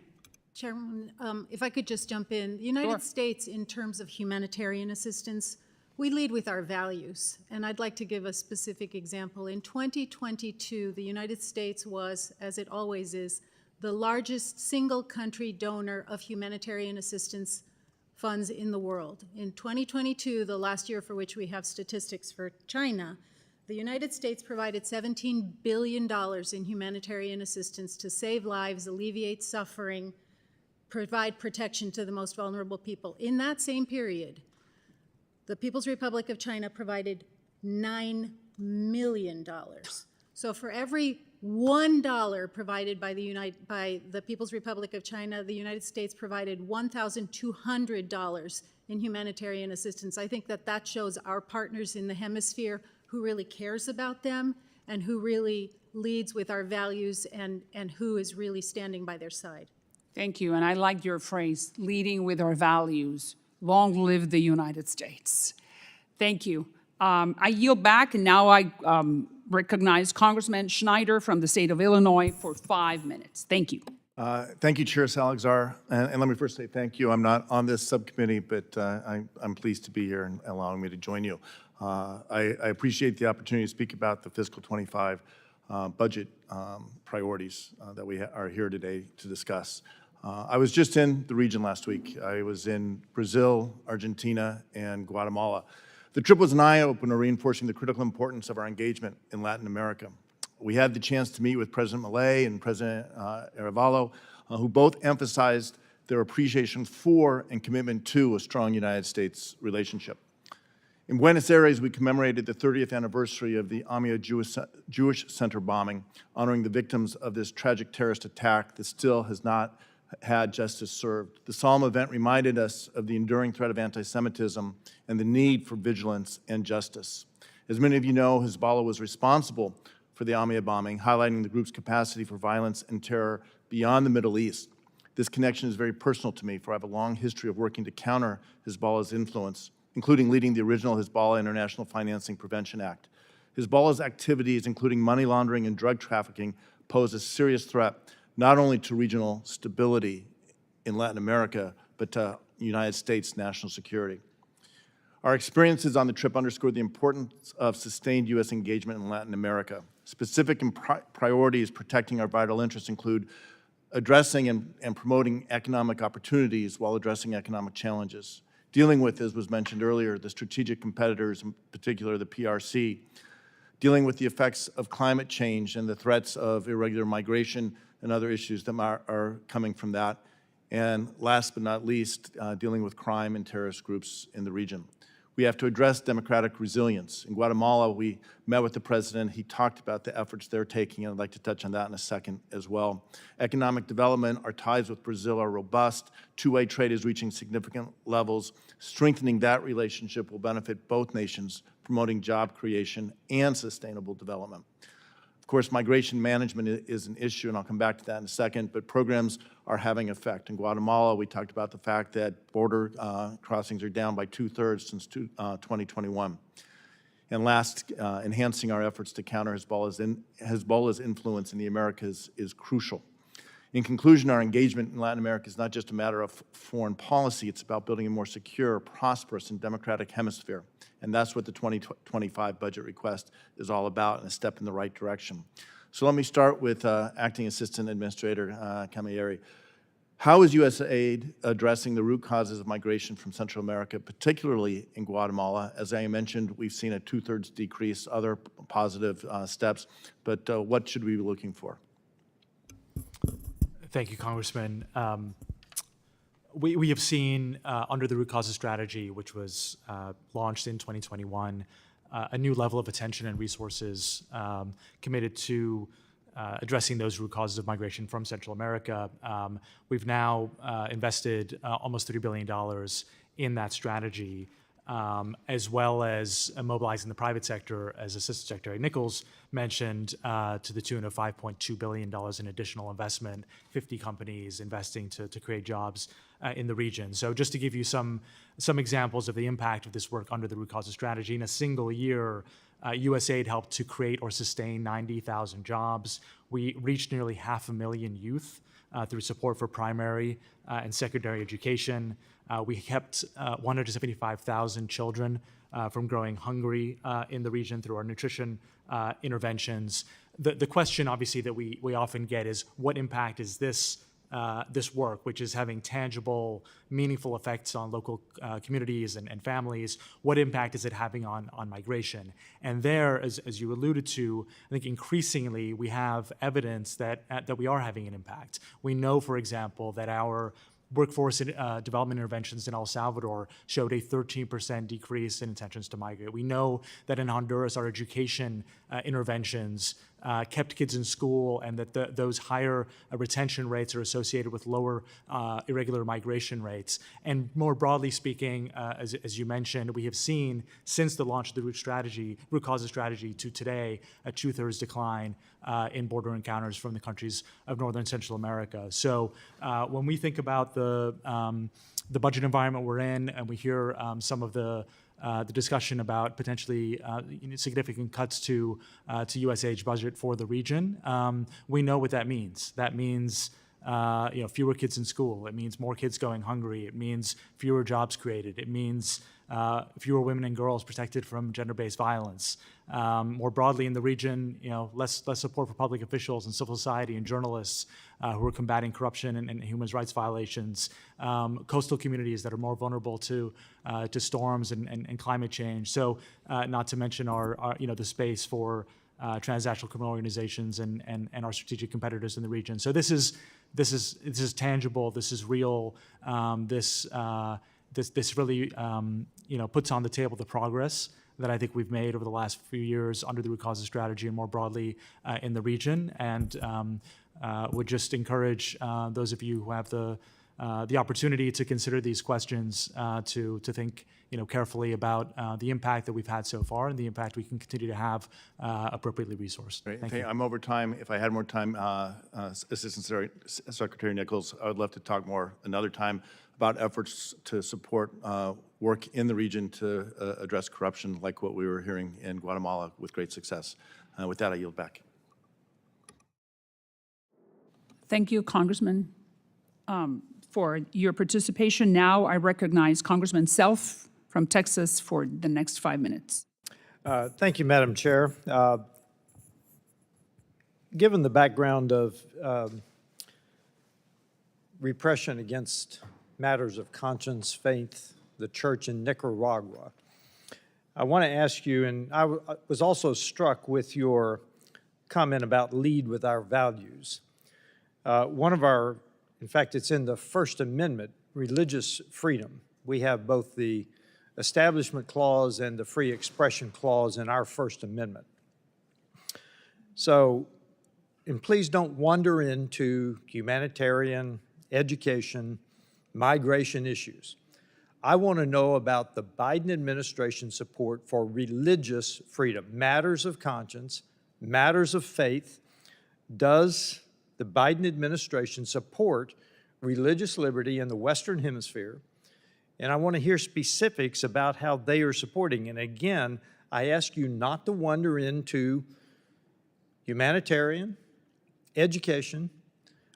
Chairman, if I could just jump in. The United States, in terms of humanitarian assistance, we lead with our values. And I'd like to give a specific example. In 2022, the United States was, as it always is, the largest single country donor of humanitarian assistance funds in the world. In 2022, the last year for which we have statistics for China, the United States provided $17 billion in humanitarian assistance to save lives, alleviate suffering, provide protection to the most vulnerable people. In that same period, the People's Republic of China provided $9 million. So for every $1 provided by the People's Republic of China, the United States provided $1,200 in humanitarian assistance. I think that shows our partners in the hemisphere who really cares about them and who really leads with our values and who is really standing by their side. Thank you, and I like your phrase, leading with our values. Long live the United States. Thank you. I yield back, and now I recognize Congressman Schneider from the state of Illinois for 5 minutes. Thank you. Thank you, Chair Salazar. And let me first say thank you. I'm not on this subcommittee, but I'm pleased to be here and allowing me to join you. I appreciate the opportunity to speak about the fiscal 25 budget priorities that we are here today to discuss. I was just in the region last week. I was in Brazil, Argentina, and Guatemala. The trip was an eye-opener, reinforcing the critical importance of our engagement in Latin America. We had the chance to meet with President Milei and President Arevalo, who both emphasized their appreciation for and commitment to a strong United States relationship. In Buenos Aires, we commemorated the 30th anniversary of the Amia Jewish Center bombing, honoring the victims of this tragic terrorist attack that still has not had justice served. The solemn event reminded us of the enduring threat of anti-Semitism and the need for vigilance and justice. As many of you know, Hezbollah was responsible for the Amia bombing, highlighting the group's capacity for violence and terror beyond the Middle East. This connection is very personal to me, for I have a long history of working to counter Hezbollah's influence, including leading the original Hezbollah International Financing Prevention Act. Hezbollah's activities, including money laundering and drug trafficking, pose a serious threat not only to regional stability in Latin America, but to United States national security. Our experiences on the trip underscored the importance of sustained U.S. engagement in Latin America. Specific priorities protecting our vital interests include addressing and promoting economic opportunities while addressing economic challenges. Dealing with, as was mentioned earlier, the strategic competitors, in particular the PRC, dealing with the effects of climate change and the threats of irregular migration and other issues that are coming from that, and last but not least, dealing with crime and terrorist groups in the region. We have to address democratic resilience. In Guatemala, we met with the president. He talked about the efforts they're taking, and I'd like to touch on that in a second as well. Economic development, our ties with Brazil are robust. Two-way trade is reaching significant levels. Strengthening that relationship will benefit both nations, promoting job creation and sustainable development. Of course, migration management is an issue, and I'll come back to that in a second, but programs are having effect. In Guatemala, we talked about the fact that border crossings are down by 2/3 since 2021. And last, enhancing our efforts to counter Hezbollah's influence in the Americas is crucial. In conclusion, our engagement in Latin America is not just a matter of foreign policy, it's about building a more secure, prosperous, and democratic hemisphere. And that's what the 2025 budget request is all about, and a step in the right direction. So let me start with Acting Assistant Administrator Camilleri. How is USAID addressing the root causes of migration from Central America, particularly in Guatemala? As I mentioned, we've seen a 2/3 decrease, other positive steps, but what should we be looking for? Thank you, Congressman. We have seen under the root causes strategy, which was launched in 2021, a new level of attention and resources committed to addressing those root causes of migration from Central America. We've now invested almost $3 billion in that strategy, as well as mobilizing the private sector, as Assistant Secretary Nichols mentioned, to the tune of $5.2 billion in additional investment, 50 companies investing to create jobs in the region. So just to give you some examples of the impact of this work under the root causes strategy, in a single year, USAID helped to create or sustain 90,000 jobs. We reached nearly 500,000 youth through support for primary and secondary education. We kept 175,000 children from growing hungry in the region through our nutrition interventions. The question, obviously, that we often get is, what impact is this work, which is having tangible, meaningful effects on local communities and families, what impact is it having on migration? And there, as you alluded to, I think increasingly we have evidence that we are having an impact. We know, for example, that our workforce development interventions in El Salvador showed a 13% decrease in intentions to migrate. We know that in Honduras, our education interventions kept kids in school, and that those higher retention rates are associated with lower irregular migration rates. And more broadly speaking, as you mentioned, we have seen since the launch of the root causes strategy to today, a 2/3 decline in border encounters from the countries of Northern Central America. So when we think about the budget environment we're in, and we hear some of the discussion about potentially significant cuts to USAID's budget for the region, we know what that means. That means fewer kids in school. It means more kids going hungry. It means fewer jobs created. It means fewer women and girls protected from gender-based violence. More broadly in the region, less support for public officials and civil society and journalists who are combating corruption and human rights violations. Coastal communities that are more vulnerable to storms and climate change. So, not to mention our the space for transnational criminal organizations and our strategic competitors in the region. So this is tangible. This is real. This really puts on the table the progress that I think we've made over the last few years under the root causes strategy and more broadly in the region, and would just encourage those of you who have the opportunity to consider these questions to think carefully about the impact that we've had so far and the impact we can continue to have appropriately resourced. Great. Thank you. I'm over time. If I had more time, Assistant Secretary Nichols, I would love to talk more another time about efforts to support work in the region to address corruption, like what we were hearing in Guatemala with great success. With that, I yield back. Thank you, Congressman, for your participation. Now I recognize Congressman Self from Texas for the next 5 minutes. Thank you, Madam Chair. Given the background of repression against matters of conscience, faith, the church in Nicaragua, I want to ask you, and I was also struck with your comment about lead with our values. In fact, it's in the First Amendment, religious freedom. We have both the Establishment Clause and the Free Expression Clause in our First Amendment. So, and please don't wander into humanitarian, education, migration issues. I want to know about the Biden administration's support for religious freedom, matters of conscience, matters of faith. Does the Biden administration support religious liberty in the Western Hemisphere? And I want to hear specifics about how they are supporting. And again, I ask you not to wander into humanitarian, education,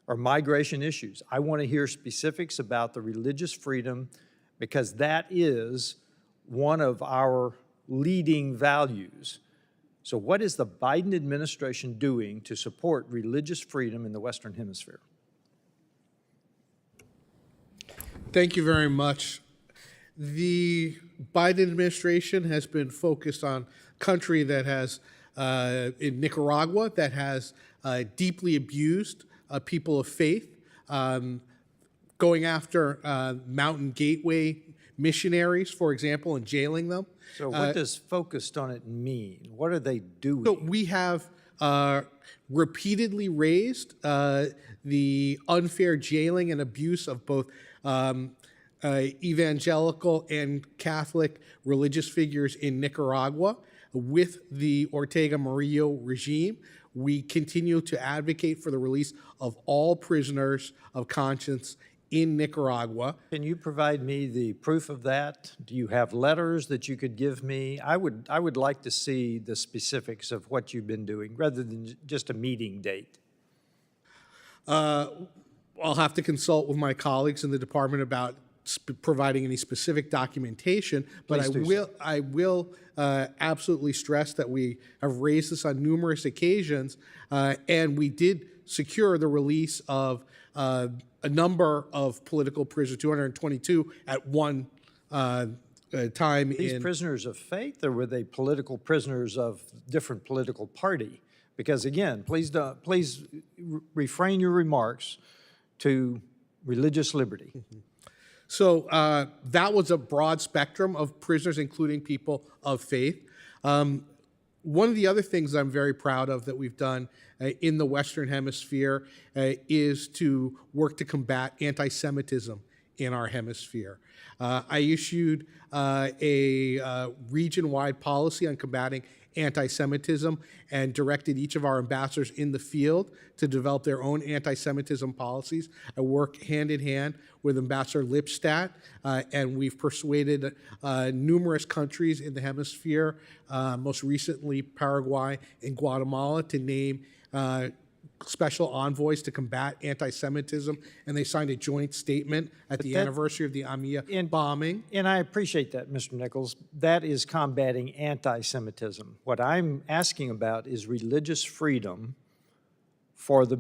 or migration issues. I want to hear specifics about the religious freedom, because that is one of our leading values. So what is the Biden administration doing to support religious freedom in the Western Hemisphere? Thank you very much. The Biden administration has been focused on a country that has, in Nicaragua, that has deeply abused people of faith. going after Mountain Gateway missionaries, for example, and jailing them. So what does focused on it mean? What are they doing? So we have repeatedly raised the unfair jailing and abuse of both evangelical and Catholic religious figures in Nicaragua. With the Ortega Murillo regime, we continue to advocate for the release of all prisoners of conscience in Nicaragua. Can you provide me the proof of that? Do you have letters that you could give me? I would like to see the specifics of what you've been doing rather than just a meeting date. I'll have to consult with my colleagues in the department about providing any specific documentation, but I will absolutely stress that we have raised this on numerous occasions, and we did secure the release of a number of political prisoners, 222 at one time. These prisoners of faith, or were they political prisoners of different political party? Because again, please refrain your remarks to religious liberty. So that was a broad spectrum of prisoners, including people of faith. One of the other things I'm very proud of that we've done in the Western Hemisphere is to work to combat anti-Semitism in our hemisphere. I issued a region-wide policy on combating anti-Semitism and directed each of our ambassadors in the field to develop their own anti-Semitism policies. I work hand in hand with Ambassador Lipstadt, and we've persuaded numerous countries in the hemisphere, most recently Paraguay and Guatemala, to name special envoys to combat anti-Semitism, and they signed a joint statement at the anniversary of the Amia bombing. And I appreciate that, Mr. Nichols. That is combating anti-Semitism. What I'm asking about is religious freedom for the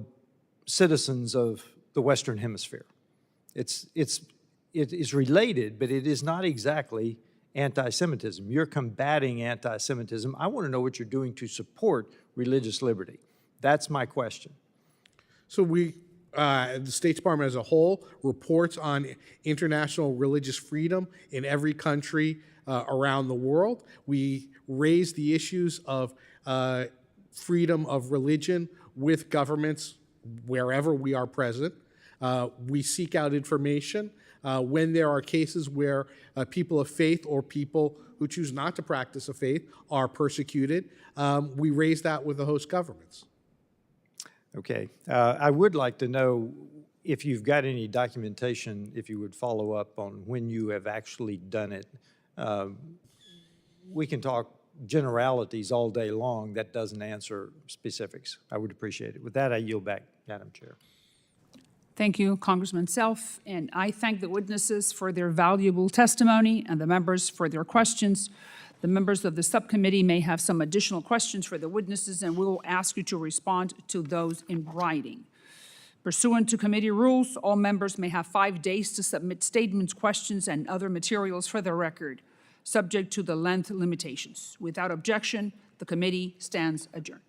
citizens of the Western Hemisphere. It is related, but it is not exactly anti-Semitism. You're combating anti-Semitism. I want to know what you're doing to support religious liberty. That's my question. So the State Department as a whole reports on international religious freedom in every country around the world. We raise the issues of freedom of religion with governments wherever we are present. We seek out information when there are cases where people of faith or people who choose not to practice a faith are persecuted. We raise that with the host governments. Okay. I would like to know if you've got any documentation, if you would follow up on when you have actually done it. We can talk generalities all day long. That doesn't answer specifics. I would appreciate it. With that, I yield back, Madam Chair. Thank you, Congressman Self, and I thank the witnesses for their valuable testimony and the members for their questions. The members of the subcommittee may have some additional questions for the witnesses, and we will ask you to respond to those in writing. Pursuant to committee rules, all members may have 5 days to submit statements, questions, and other materials for the record, subject to the length limitations. Without objection, the committee stands adjourned.